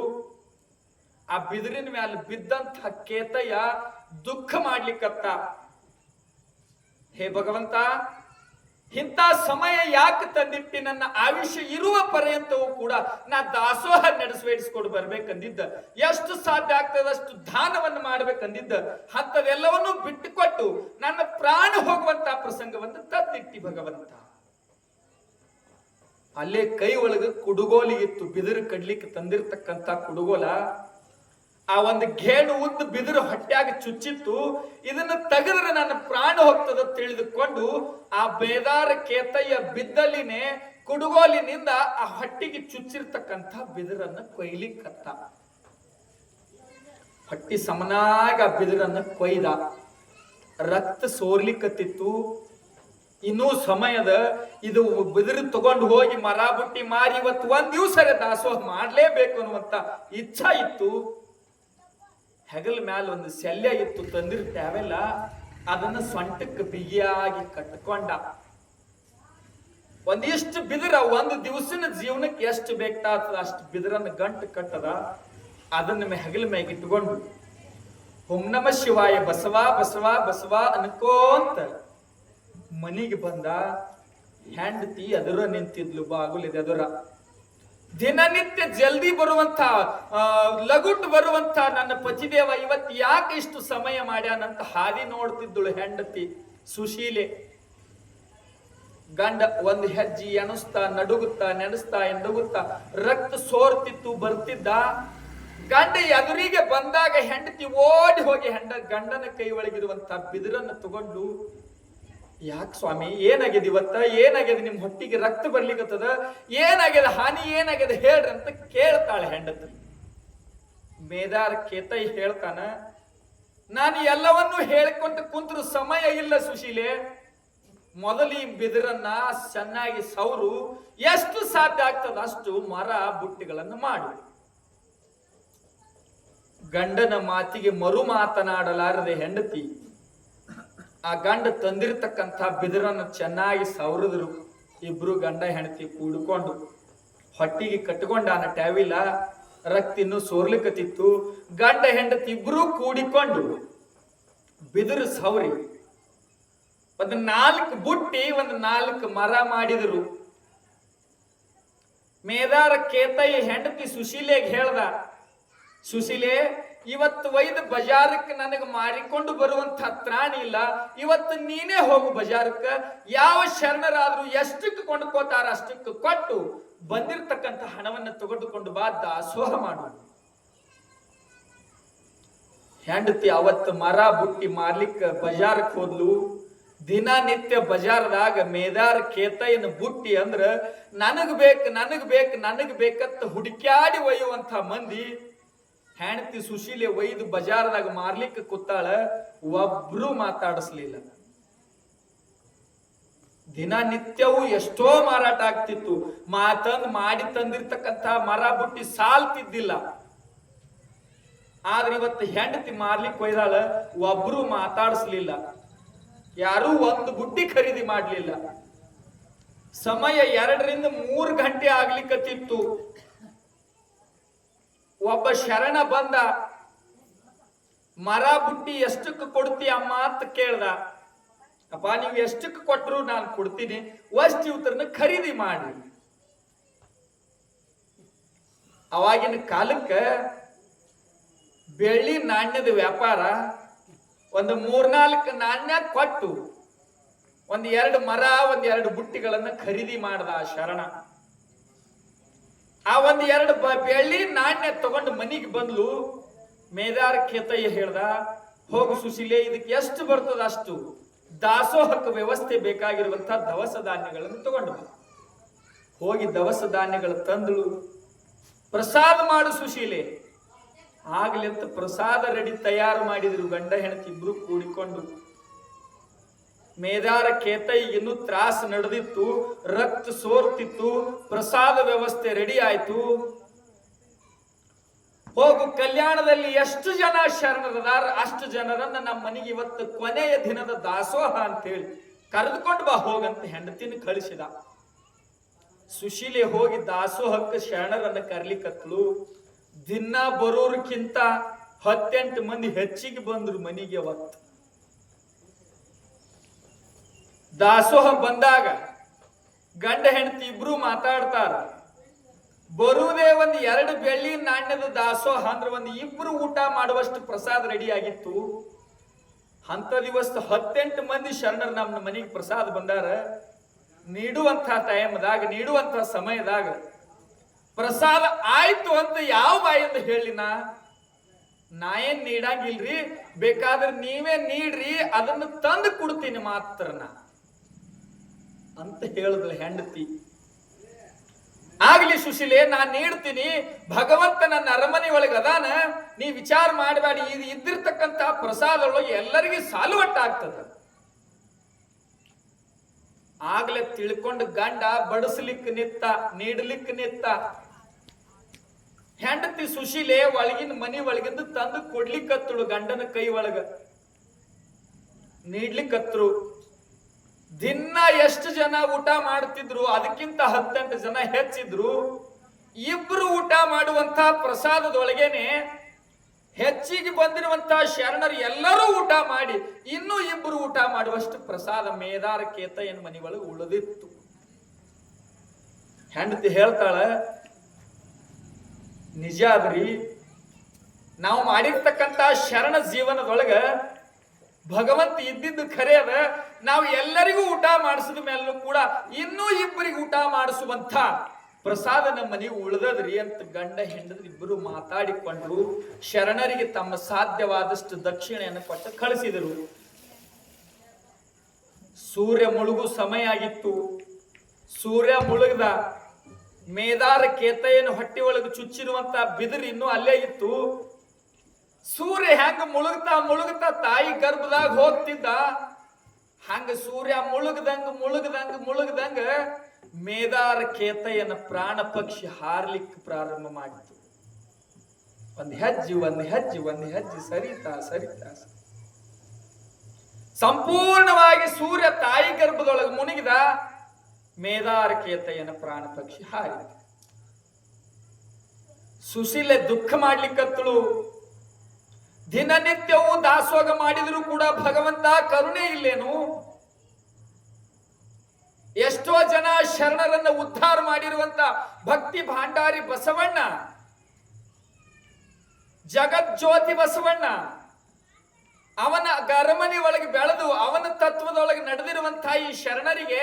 ಆ ಬಿದಿರಿನ ಮ್ಯಾಲ ಬಿದ್ದಂತ ಕೇತಯ್ಯ ದುಃಖ ಮಾಡ್ಲಿಕ್ಕತ್ತ. ಹೇ ಭಗವಂತ, ಇಂಥ ಸಮಯ ಯಾಕೆ ತಂದಿಟ್ಟಿ? ನನ್ನ ಆಯುಷ್ಯ ಇರುವ ಪರ್ಯಂತವೂ ಕೂಡ ನಾ ದಾಸೋಹ ನಡೆಸ್ಬೇಡಿಸ್ಕೊಂಡು ಬರ್ಬೇಕಂದಿದ್ದ, ಎಷ್ಟು ಸಾಧ್ಯ ಆಗ್ತದೆ ಅಷ್ಟು ದಾನವನ್ನು ಮಾಡ್ಬೇಕಂದಿದ್ದ, ಅಂಥದೆಲ್ಲವನ್ನೂ ಬಿಟ್ಟುಕೊಟ್ಟು ನನ್ನ ಪ್ರಾಣ ಹೋಗುವಂತ ಪ್ರಸಂಗವನ್ನು ತಂದಿಟ್ಟಿ ಭಗವಂತ. ಅಲ್ಲೇ ಕೈ ಒಳಗೆ ಕುಡುಗೋಲಿಗಿತ್ತು, ಬಿದಿರು ಕಡ್ಲಿಕ್ಕೆ ತಂದಿರ್ತಕ್ಕಂಥ ಕುಡುಗೋಲ. ಆ ಒಂದು ಗೇಣು ಉದ್ದ ಬಿದಿರು ಹೊಟ್ಟ್ಯಾಗ ಚುಚ್ಚಿತ್ತು. ಇದನ್ನ ತೆಗೆದ್ರೆ ನನ್ನ ಪ್ರಾಣ ಹೋಗ್ತದ ತಿಳಿದುಕೊಂಡು ಆ ಬೇದಾರ ಕೇತಯ್ಯ ಬಿದ್ದಲ್ಲಿನೇ ಕುಡುಗೋಲಿನಿಂದ ಆ ಹೊಟ್ಟಿಗೆ ಚುಚ್ಚಿರ್ತಕ್ಕಂಥ ಬಿದಿರನ್ನ ಕೊಯ್ಲಿಕ್ಕತ್ತ. ಹೊಟ್ಟಿ ಸಮನಾಗ ಆ ಬಿದಿರನ್ನ ಕೊಯ್ದ. ರಕ್ತ ಸೋರ್ಲಿಕ್ಕತ್ತಿತ್ತು. ಇನ್ನೂ ಸಮಯದ ಇದು ಬಿದಿರು ತಗೊಂಡು ಹೋಗಿ ಮರ ಬುಟ್ಟಿ ಮಾರಿ ಇವತ್ತು ಒಂದ್ ದಿವಸ ದಾಸೋಹ ಮಾಡ್ಲೇಬೇಕು ಅನ್ನುವಂತ ಇಚ್ಛಾ ಇತ್ತು. ಹೆಗಲ ಮ್ಯಾಲ ಒಂದು ಶಲ್ಯ ಇತ್ತು, ತಂದಿರ್ತೇವೆಲ್ಲ, ಅದನ್ನ ಸೊಂಟಕ್ಕೆ ಬಿಗಿಯಾಗಿ ಕಟ್ಕೊಂಡ. ಒಂದಿಷ್ಟು ಬಿದಿರ ಒಂದು ದಿವಸನ ಜೀವನಕ್ಕೆ ಎಷ್ಟು ಬೇಕಾಗ್ತದ ಅಷ್ಟು ಬಿದಿರನ್ನ ಗಂಟು ಕಟ್ಟದ. ಅದನ್ನ ಹೆಗಲ ಮ್ಯಾಗ ಇಟ್ಕೊಂಡು ಓಂ ನಮ ಶಿವಾಯ ಬಸವ ಬಸವ ಬಸವ ಅನ್ಕೋಂತ ಮನಿಗೆ ಬಂದ. ಹೆಂಡತಿ ಅದರ ನಿಂತಿದ್ಲು ಬಾಗುಲಿದೆ ಅದರ. ದಿನನಿತ್ಯ ಜಲ್ದಿ ಬರುವಂತ ಲಗುಟ್ ಬರುವಂತ ನನ್ನ ಪತಿದೇವ ಇವತ್ತು ಯಾಕೆ ಇಷ್ಟು ಸಮಯ ಮಾಡ್ಯಾನಂತ ಹಾದಿ ನೋಡ್ತಿದ್ದಳು ಹೆಂಡತಿ ಸುಶೀಲೆ. ಗಂಡ ಒಂದು ಹೆಜ್ಜೆ ಎಣಿಸ್ತಾ ನಡುಗುತ್ತಾ ನೆನೆಸ್ತಾ ಎಂಡುಗುತ್ತಾ ರಕ್ತ ಸೋರ್ತಿತ್ತು ಬರ್ತಿದ್ದ. ಗಂಡ ಎದುರಿಗೆ ಬಂದಾಗ ಹೆಂಡತಿ ಓಡಿ ಹೋಗಿ ಗಂಡನ ಕೈ ಒಳಗಿರುವಂತ ಬಿದಿರನ್ನು ತಗೊಂಡು, ಯಾಕೆ ಸ್ವಾಮಿ ಏನಾಗ್ಯದ ಇವತ್ತ? ಏನಾಗ್ಯದ? ನಿಮ್ ಹೊಟ್ಟಿಗೆ ರಕ್ತ ಬರ್ಲಿಕ್ಕತ್ತದ? ಏನಾಗ್ಯದ? ಹಾನಿ ಏನಾಗ್ಯದ ಹೇಳ್ರಿ ಅಂತ ಕೇಳ್ತಾಳೆ ಹೆಂಡತಿ. ಮೇದಾರ ಕೇತಯ್ಯ ಹೇಳ್ತಾನ, ನಾನು ಎಲ್ಲವನ್ನೂ ಹೇಳ್ಕೊಂತ ಕುಂತ್ರು ಸಮಯ ಇಲ್ಲ ಸುಶೀಲೆ. ಮೊದಲು ಈ ಬಿದಿರನ್ನ ಚೆನ್ನಾಗಿ ಸೌರು, ಎಷ್ಟು ಸಾಧ್ಯ ಆಗ್ತದ ಅಷ್ಟು ಮರ ಬುಟ್ಟಿಗಳನ್ನು ಮಾಡು. ಗಂಡನ ಮಾತಿಗೆ ಮರು ಮಾತನಾಡಲಾರದೆ ಹೆಂಡತಿ ಆ ಗಂಡ ತಂದಿರತಕ್ಕಂಥ ಬಿದಿರನ್ನು ಚೆನ್ನಾಗಿ ಸವರಿದ್ರು. ಇಬ್ರು ಗಂಡ ಹೆಂಡತಿ ಕೂಡ್ಕೊಂಡು ಹೊಟ್ಟಿಗೆ ಕಟ್ಕೊಂಡಾನ ಟ್ಯಾವಿಲ್ಲ. ರಕ್ತ ಇನ್ನೂ ಸೋರ್ಲಿಕ್ಕತ್ತಿತ್ತು. ಗಂಡ ಹೆಂಡತಿ ಇಬ್ರು ಕೂಡಿಕೊಂಡು ಬಿದಿರು ಸವರಿ ಒಂದು 4 ಬುಟ್ಟಿ ಒಂದು 4 ಮರ ಮಾಡಿದ್ರು. ಮೇದಾರ ಕೇತಯ್ಯ ಹೆಂಡತಿ ಸುಶೀಲೆಗೆ ಹೇಳ್ದ, ಸುಶೀಲೆ ಇವತ್ತು ಒಯ್ದು ಬಜಾರಕ್ಕೆ ನನಗೆ ಮಾರಿಕೊಂಡು ಬರುವಂತ ತ್ರಾಣಿ ಇಲ್ಲ, ಇವತ್ತು ನೀನೇ ಹೋಗು ಬಜಾರಕ್ಕೆ. ಯಾವ ಶರಣರಾದ್ರೂ ಎಷ್ಟಕ್ಕೆ ಕೊಂಡ್ಕೋತಾರ ಅಷ್ಟಕ್ಕೆ ಕೊಟ್ಟು ಬಂದಿರತಕ್ಕಂಥ ಹಣವನ್ನು ತೆಗೆದುಕೊಂಡು ಬಾ, ದಾಸೋಹ ಮಾಡು. ಹೆಂಡತಿ ಅವತ್ತು ಮರ ಬುಟ್ಟಿ ಮಾರ್ಲಿಕ್ಕೆ ಬಜಾರಕ್ಕೆ ಹೋದ್ಲು. ದಿನನಿತ್ಯ ಬಜಾರದಾಗ ಮೇದಾರ ಕೇತಯ್ಯನ ಬುಟ್ಟಿ ಅಂದ್ರ ನನಗ್ ಬೇಕು ಬೇಕಂತ ಹುಡುಕ್ಯಾಡಿ ಒಯ್ಯುವಂತ ಮಂದಿ. ಹೆಂಡತಿ ಸುಶೀಲೆ ಒಯ್ದು ಬಜಾರದಾಗ ಮಾರ್ಲಿಕ್ಕೆ ಕೂತಾಳ, ಒಬ್ರು ಮಾತಾಡಿಸ್ಲಿಲ್ಲ. ದಿನನಿತ್ಯವೂ ಎಷ್ಟೋ ಮಾರಾಟ ಆಗ್ತಿತ್ತು. ಮಾಡಿ ತಂದಿರ್ತಕ್ಕಂಥ ಮರ ಬುಟ್ಟಿ ಸಾಲ್ತಿದ್ದಿಲ್ಲ. ಆದ್ರೆ ಇವತ್ತು ಹೆಂಡತಿ ಮಾರ್ಲಿಕ್ಕೆ ಒಯ್ದಾಳ, ಒಬ್ರು ಮಾತಾಡಿಸ್ಲಿಲ್ಲ. ಯಾರೂ ಒಂದು ಬುಟ್ಟಿ ಖರೀದಿ ಮಾಡ್ಲಿಲ್ಲ. ಸಮಯ 2 ರಿಂದ 3 ಗಂಟೆ ಆಗ್ಲಿಕ್ಕತ್ತಿತ್ತು. ಒಬ್ಬ ಶರಣ ಬಂದ. ಮರ ಬುಟ್ಟಿ ಎಷ್ಟಕ್ಕೆ ಕೊಡ್ತಿ ಅಮ್ಮ ಅಂತ ಕೇಳ್ದ. ಅಪ್ಪ ನೀವು ಎಷ್ಟಕ್ಕೆ ಕೊಟ್ರು ನಾನು ಕೊಡ್ತೀನಿ, ಅಷ್ಟು ಇವತ್ತರನ್ನ ಖರೀದಿ ಮಾಡಿ. ಅವಾಗಿನ ಕಾಲಕ್ಕೆ ಬೆಳ್ಳಿ ನಾಣ್ಯದ ವ್ಯಾಪಾರ. ಒಂದು 3-4 ನಾಣ್ಯ ಕೊಟ್ಟು 1-2 ಮರ 1-2 ಬುಟ್ಟಿಗಳನ್ನ ಖರೀದಿ ಮಾಡ್ದ ಆ ಶರಣ. ಆ 1-2 ಬೆಳ್ಳಿ ನಾಣ್ಯ ತಗೊಂಡು ಮನಿಗೆ ಬಂದ್ಲು. ಮೇದಾರ ಕೇತಯ್ಯ ಹೇಳ್ದ, ಹೋಗು ಸುಶೀಲೆ, ಇದಕ್ಕೆ ಎಷ್ಟು ಬರ್ತದ ಅಷ್ಟು ದಾಸೋಹಕ್ಕೆ ವ್ಯವಸ್ಥೆ ಬೇಕಾಗಿರುವಂತ ದವಸ ಧಾನ್ಯಗಳನ್ನು ತಗೊಂಡು ಬಾ. ಹೋಗಿ ದವಸ ಧಾನ್ಯಗಳು ತಂದಳು. ಪ್ರಸಾದ ಮಾಡು ಸುಶೀಲೆ. ಆಗ್ಲಿ ಅಂತ ಪ್ರಸಾದ ರೆಡಿ ತಯಾರು ಮಾಡಿದ್ರು ಗಂಡ ಹೆಂಡತಿ ಇಬ್ರು ಕೂಡಿಕೊಂಡು. ಮೇದಾರ ಕೇತಯ್ಯ ಇನ್ನೂ ತ್ರಾಸ ನಡೆದಿತ್ತು, ರಕ್ತ ಸೋರ್ತಿತ್ತು. ಪ್ರಸಾದ ವ್ಯವಸ್ಥೆ ರೆಡಿ ಆಯ್ತು. ಹೋಗು ಕಲ್ಯಾಣದಲ್ಲಿ ಎಷ್ಟು ಜನ ಶರಣರದಾರ ಅಷ್ಟು ಜನರನ್ನ ನಮ್ಮ ಮನೆಗೆ ಇವತ್ತು ಕೊನೆಯ ದಿನದ ದಾಸೋಹ ಅಂತೇಳಿ ಕರೆದುಕೊಂಡು ಬಾ ಹೋಗಂತ ಹೆಂಡತಿನ ಕಳಿಸಿದ. ಸುಶೀಲೆ ಹೋಗಿ ದಾಸೋಹಕ್ಕೆ ಶರಣರನ್ನ ಕರ್ಲಿಕ್ಕತ್ಲು. ದಿನ ಬರೋರ್ಕಿಂತ 18 ಮಂದಿ ಹೆಚ್ಚಿಗೆ ಬಂದ್ರು ಮನೆಗೆ. ಅವತ್ತು ದಾಸೋಹ ಬಂದಾಗ ಗಂಡ ಹೆಂಡತಿ ಇಬ್ರು ಮಾತಾಡ್ತಾರ. ಬರುವುದೇ ಒಂದು 2 ಬೆಳ್ಳಿ ನಾಣ್ಯದ ದಾಸೋಹ ಅಂದ್ರೆ ಒಂದು ಇಬ್ರು ಊಟ ಮಾಡುವಷ್ಟು ಪ್ರಸಾದ ರೆಡಿ ಆಗಿತ್ತು. ಅಂತ ದಿವಸ 18 ಮಂದಿ ಶರಣರು ನಮ್ಮ ಮನೆಗೆ ಪ್ರಸಾದ ಬಂದಾರ. ನೀಡುವಂತ ಟೈಮ್ದಾಗ, ನೀಡುವಂತ ಸಮಯದಾಗ ಪ್ರಸಾದ ಆಯ್ತು ಅಂತ ಯಾವ ಬಾಯಿಂದ ಹೇಳಿನ, ನಾ ಏನ್ ನೀಡಂಗಿಲ್ರಿ, ಬೇಕಾದ್ರೆ ನೀವೇ ನೀಡ್ರಿ, ಅದನ್ನು ತಂದು ಕೊಡ್ತೀನಿ ಮಾತ್ರನ ಅಂತ ಹೇಳಿದ್ಲು ಹೆಂಡತಿ. ಆಗ್ಲಿ ಸುಶೀಲೆ, ನಾನ್ ನೀಡ್ತೀನಿ, ಭಗವಂತ ನನ್ನ ಅರಮನೆ ಒಳಗೆ ಅದಾನ, ನೀ ವಿಚಾರ ಮಾಡಬೇಡಿ, ಇದು ಇದ್ದಿರ್ತಕ್ಕಂತ ಪ್ರಸಾದಗಳು ಎಲ್ಲರಿಗೂ ಸಾಲುವಟ್ಟಾಗ್ತದ. ಆಗ್ಲೇ ತಿಳ್ಕೊಂಡು ಗಂಡ ಬಡಿಸ್ಲಿಕ್ಕೆ ನಿತ್ತ, ನೀಡ್ಲಿಕ್ಕೆ ನಿತ್ತ. ಹೆಂಡತಿ ಸುಶೀಲೆ ಒಳಗಿನ ಮನಿ ಒಳಗಿಂದ ತಂದು ಕೊಡ್ಲಿಕ್ಕತ್ತಳು ಗಂಡನ ಕೈ ಒಳಗ, ನೀಡ್ಲಿಕ್ಕತ್ರು. ದಿನ ಎಷ್ಟು ಜನ ಊಟ ಮಾಡ್ತಿದ್ರು, ಅದಕ್ಕಿಂತ 18 ಜನ ಹೆಚ್ಚಿದ್ರು. ಇಬ್ರು ಊಟ ಮಾಡುವಂತ ಪ್ರಸಾದದೊಳಗೇನೆ ಹೆಚ್ಚಿಗೆ ಬಂದಿರುವಂತ ಶರಣರು ಎಲ್ಲರೂ ಊಟ ಮಾಡಿ ಇನ್ನೂ ಇಬ್ರು ಊಟ ಮಾಡುವಷ್ಟು ಪ್ರಸಾದ ಮೇದಾರ ಕೇತಯ್ಯನ ಮನಿ ಒಳಗೆ ಉಳಿದಿತ್ತು. ಹೆಂಡತಿ ಹೇಳ್ತಾಳ, ನಿಜ ಅದ್ರಿ, ನಾವು ಮಾಡಿರ್ತಕ್ಕಂತ ಶರಣ ಜೀವನದೊಳಗ ಭಗವಂತ ಇದ್ದಿದ್ದು ಖರೆ ಅದ. ನಾವು ಎಲ್ಲರಿಗೂ ಊಟ ಮಾಡಿಸಿದ ಮೇಲೂ ಕೂಡ ಇನ್ನೂ ಇಬ್ಬರಿಗೆ ಊಟ ಮಾಡಿಸುವಂತ ಪ್ರಸಾದ ನಮ್ಮ ಮನೆಗೆ ಉಳಿದದ್ರಿ ಅಂತ ಗಂಡ ಹೆಂಡತಿ ಇಬ್ಬರು ಮಾತಾಡಿಕೊಂಡ್ರು. ಶರಣರಿಗೆ ತಮ್ಮ ಸಾಧ್ಯವಾದಷ್ಟು ದಕ್ಷಿಣೆಯನ್ನು ಕೊಟ್ಟು ಕಳಿಸಿದರು. ಸೂರ್ಯ ಮುಳುಗು ಸಮಯ ಆಗಿತ್ತು. ಸೂರ್ಯ ಮುಳುಗದ. ಮೇದಾರ ಕೇತಯ್ಯನ ಹೊಟ್ಟೆ ಒಳಗೆ ಚುಚ್ಚಿರುವಂತ ಬಿದಿರು ಇನ್ನೂ ಅಲ್ಲೇ ಇತ್ತು. ಸೂರ್ಯ ಹೆಂಗ ಮುಳುಗ್ತಾ ಮುಳುಗ್ತಾ ತಾಯಿ ಗರ್ಭದಾಗ ಹೋಗ್ತಿದ್ದ, ಹಂಗ ಸೂರ್ಯ ಮುಳುಗದಂಗ ಮೇದಾರ ಕೇತಯ್ಯನ ಪ್ರಾಣ ಪಕ್ಷಿ ಹಾರ್ಲಿಕ್ಕೆ ಪ್ರಾರಂಭ ಮಾಡಿತು. ಒಂದ್ ಹೆಜ್ಜೆ ಸರಿತಾ ಸಂಪೂರ್ಣವಾಗಿ ಸೂರ್ಯ ತಾಯಿ ಗರ್ಭದೊಳಗೆ ಮುಳುಗಿದ. ಮೇದಾರ ಕೇತಯ್ಯನ ಪ್ರಾಣ ಪಕ್ಷಿ ಹಾರಿತು. ಸುಶೀಲೆ ದುಃಖ ಮಾಡ್ಲಿಕ್ಕತ್ತಳು. ದಿನನಿತ್ಯವೂ ದಾಸೋಗ ಮಾಡಿದ್ರು ಕೂಡ ಭಗವಂತ ಕರುಣೆ ಇಲ್ಲೇನು? ಎಷ್ಟೋ ಜನ ಶರಣರನ್ನ ಉದ್ಧಾರ ಮಾಡಿರುವಂತ ಭಕ್ತಿ ಭಾಂಡಾರಿ ಬಸವಣ್ಣ, ಜಗಜ್ಯೋತಿ ಬಸವಣ್ಣ, ಅವನ ಅರಮನೆ ಒಳಗೆ ಬೆಳೆದು ಅವನ ತತ್ವದೊಳಗೆ ನಡೆದಿರುವಂತಹ ಈ ಶರಣರಿಗೆ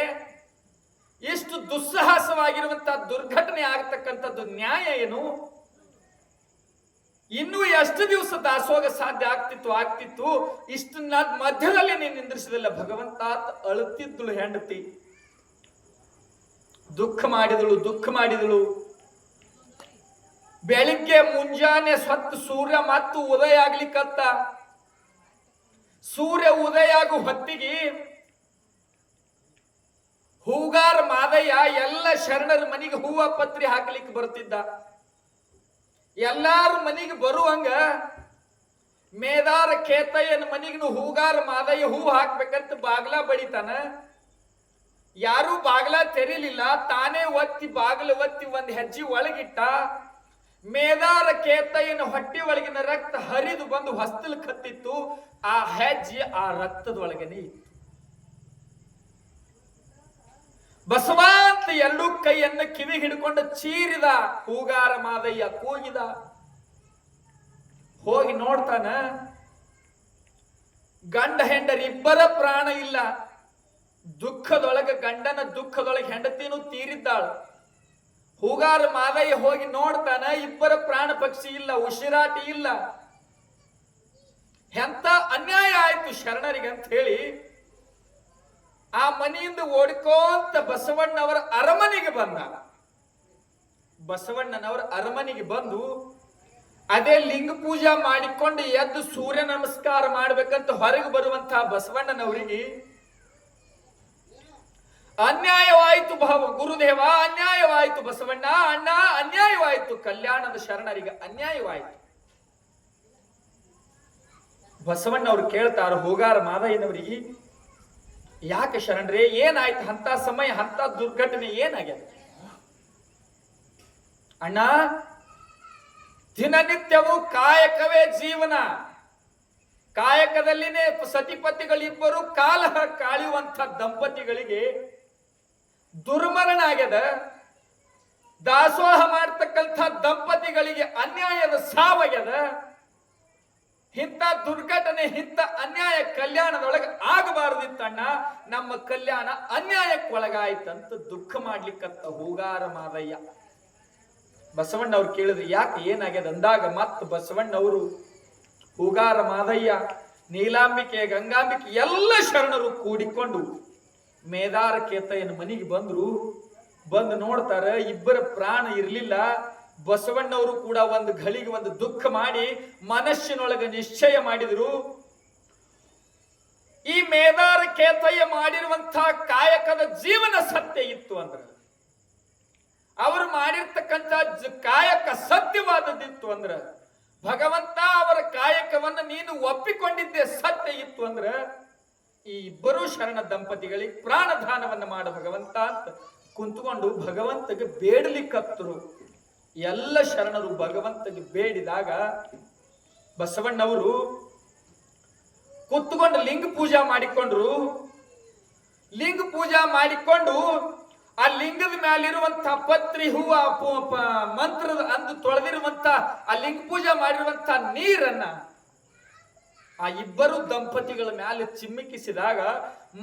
ಎಷ್ಟು ದುಸ್ಸಾಹಸವಾಗಿರುವಂತಹ ದುರ್ಘಟನೆ ಆಗತಕ್ಕಂಥದ್ದು ನ್ಯಾಯ ಏನು? ಇನ್ನೂ ಎಷ್ಟು ದಿವಸ ದಾಸೋಗ ಸಾಧ್ಯ ಆಗ್ತಿತ್ತು. ಇಷ್ಟು ಮಧ್ಯದಲ್ಲಿ ನೀನು ನಿಂದ್ರಿಸಿದಲ್ಲ ಭಗವಂತ ಅಳುತ್ತಿದ್ದಳು ಹೆಂಡತಿ. ದುಃಖ ಮಾಡಿದಳು. ಬೆಳಿಗ್ಗೆ ಮುಂಜಾನೆ ಸ್ವತ್ತು ಸೂರ್ಯ ಮತ್ತು ಉದಯ ಆಗ್ಲಿಕ್ಕತ್ತ. ಸೂರ್ಯ ಉದಯ ಆಗು ಹೊತ್ತಿಗೆ ಹೂಗಾರ ಮಾದಯ್ಯ ಎಲ್ಲ ಶರಣರ ಮನೆಗೆ ಹೂವ ಪತ್ರಿ ಹಾಕ್ಲಿಕ್ಕೆ ಬರ್ತಿದ್ದ. ಎಲ್ಲಾರ ಮನೆಗೆ ಬರುವಂಗ ಮೇದಾರ ಕೇತಯ್ಯನ ಮನೆಗೂ ಹೂಗಾರ ಮಾದಯ್ಯ ಹೂ ಹಾಕ್ಬೇಕಂತ ಬಾಗ್ಲ ಬಡಿತಾನ. ಯಾರು ಬಾಗ್ಲ ತೆರೀಲಿಲ್ಲ, ತಾನೇ ಬಾಗಿಲು ಒತ್ತಿ ಒಂದ್ ಹೆಜ್ಜೆ ಒಳಗಿಟ್ಟ. ಮೇದಾರ ಕೇತಯ್ಯನ ಹೊಟ್ಟೆ ಒಳಗಿನ ರಕ್ತ ಹರಿದು ಬಂದು ಹೊಸ್ತಲ್ ಕತ್ತಿತ್ತು. ಆ ಹೆಜ್ಜೆ ಆ ರಕ್ತದೊಳಗನೆ ಇತ್ತು. ಬಸವಾಂತ ಎರಡೂ ಕೈಯನ್ನು ಕಿವಿ ಹಿಡ್ಕೊಂಡು ಚೀರಿದ. ಹೂಗಾರ ಮಾದಯ್ಯ ಕೂಗಿದ. ಹೋಗಿ ನೋಡ್ತಾನ, ಗಂಡ ಹೆಂಡರಿ ಇಬ್ಬರ ಪ್ರಾಣ ಇಲ್ಲ. ಗಂಡನ ದುಃಖದೊಳಗೆ ಹೆಂಡತಿನೂ ತೀರಿದ್ದಾಳ. ಹೂಗಾರ ಮಾದಯ್ಯ ಹೋಗಿ ನೋಡ್ತಾನ, ಇಬ್ಬರ ಪ್ರಾಣ ಪಕ್ಷಿ ಇಲ್ಲ, ಉಸಿರಾಟಿ ಇಲ್ಲ. ಎಂತ ಅನ್ಯಾಯ ಆಯ್ತು ಶರಣರಿಗೆ ಅಂತ ಹೇಳಿ ಆ ಮನೆಯಿಂದ ಓಡಿಕೋಂತ ಬಸವಣ್ಣನವರ ಅರಮನೆಗೆ ಬಂದ. ಬಸವಣ್ಣನವರ ಅರಮನೆಗೆ ಬಂದು ಅದೇ ಲಿಂಗ ಪೂಜಾ ಮಾಡಿಕೊಂಡು ಎದ್ದು ಸೂರ್ಯ ನಮಸ್ಕಾರ ಮಾಡ್ಬೇಕಂತ ಹೊರಗೆ ಬರುವಂತಹ ಬಸವಣ್ಣನವರಿಗೆ ಅನ್ಯಾಯವಾಯಿತು. ಗುರುದೇವ ಅನ್ಯಾಯವಾಯಿತು, ಬಸವಣ್ಣ ಅಣ್ಣ ಅನ್ಯಾಯವಾಯಿತು, ಕಲ್ಯಾಣದ ಶರಣರಿಗೆ ಅನ್ಯಾಯವಾಯಿತು. ಬಸವಣ್ಣ ಅವ್ರು ಕೇಳ್ತಾರ ಹೋಗಾರ ಮಾದಯ್ಯನವರಿಗೆ, ಯಾಕೆ ಶರಣರೇ ಏನಾಯ್ತು ಅಂತ ಸಮಯ ಅಂತ ದುರ್ಘಟನೆ ಏನಾಗ್ಯದ? ಅಣ್ಣ, ದಿನನಿತ್ಯವೂ ಕಾಯಕವೇ ಜೀವನ. ಕಾಯಕದಲ್ಲಿನೇ ಸತಿಪತಿಗಳಿಬ್ಬರು ಕಾಲ ಕಾಳುವಂತ ದಂಪತಿಗಳಿಗೆ ದುರ್ಮರಣ ಆಗ್ಯದ. ದಾಸೋಹ ಮಾಡ್ತಕ್ಕಂಥ ದಂಪತಿಗಳಿಗೆ ಅನ್ಯಾಯದ ಸಾವಾಗ್ಯದ. ಇಂಥ ದುರ್ಘಟನೆ, ಇಂಥ ಅನ್ಯಾಯ ಕಲ್ಯಾಣದೊಳಗೆ ಆಗಬಾರದಿತ್ತಣ್ಣ. ನಮ್ಮ ಕಲ್ಯಾಣ ಅನ್ಯಾಯಕ್ಕೆ ಒಳಗಾಯ್ತಂತ ದುಃಖ ಮಾಡ್ಲಿಕ್ಕಂತ ಹೂಗಾರ ಮಾದಯ್ಯ. ಬಸವಣ್ಣ ಅವ್ರು ಕೇಳಿದ್ರು ಯಾಕೆ ಏನಾಗ್ಯದ ಅಂದಾಗ ಮತ್ ಬಸವಣ್ಣ ಅವರು ಹೂಗಾರ ಮಾದಯ್ಯ, ನೀಲಾಂಬಿಕೆ, ಗಂಗಾಂಬಿಕೆ ಎಲ್ಲ ಶರಣರು ಕೂಡಿಕೊಂಡು ಮೇದಾರ ಕೇತಯ್ಯನ ಮನೆಗೆ ಬಂದ್ರು. ಬಂದು ನೋಡ್ತಾರ ಇಬ್ಬರ ಪ್ರಾಣ ಇರ್ಲಿಲ್ಲ. ಬಸವಣ್ಣವರು ಕೂಡ ಒಂದು ಘಳಿಗೆ ಒಂದು ದುಃಖ ಮಾಡಿ ಮನಸ್ಸಿನೊಳಗೆ ನಿಶ್ಚಯ ಮಾಡಿದ್ರು, ಈ ಮೇದಾರ ಕೇತಯ್ಯ ಮಾಡಿರುವಂತಹ ಕಾಯಕದ ಜೀವನ ಸತ್ಯ ಇತ್ತು ಅಂದ್ರೆ, ಅವರು ಮಾಡಿರ್ತಕ್ಕಂಥ ಕಾಯಕ ಸತ್ಯವಾದದ್ದಿತ್ತು ಅಂದ್ರ, ಭಗವಂತ ಅವರ ಕಾಯಕವನ್ನು ನೀನು ಒಪ್ಪಿಕೊಂಡಿದ್ದೆ ಸತ್ಯ ಇತ್ತು ಅಂದ್ರ, ಈ ಇಬ್ಬರೂ ಶರಣ ದಂಪತಿಗಳಿಗೆ ಪ್ರಾಣದಾನವನ್ನ ಮಾಡ ಭಗವಂತ ಅಂತ ಕುಂತ್ಕೊಂಡು ಭಗವಂತಗೆ ಬೇಡಲಿಕ್ಕತ್ತರು. ಎಲ್ಲ ಶರಣರು ಭಗವಂತಗೆ ಬೇಡಿದಾಗ ಬಸವಣ್ಣವರು ಕುತ್ಕೊಂಡು ಲಿಂಗ ಪೂಜಾ ಮಾಡಿಕೊಂಡ್ರು. ಲಿಂಗ ಪೂಜಾ ಮಾಡಿಕೊಂಡು ಆ ಲಿಂಗದ ಮೇಲಿರುವಂತ ಪತ್ರಿ ಹೂವ ಮಂತ್ರದ ಅಂದು ತೊಳೆದಿರುವಂತ ಆ ಲಿಂಗ ಪೂಜಾ ಮಾಡಿರುವಂತ ನೀರನ್ನ ಆ ಇಬ್ಬರು ದಂಪತಿಗಳ ಮೇಲೆ ಚಿಮ್ಮಿಕಿಸಿದಾಗ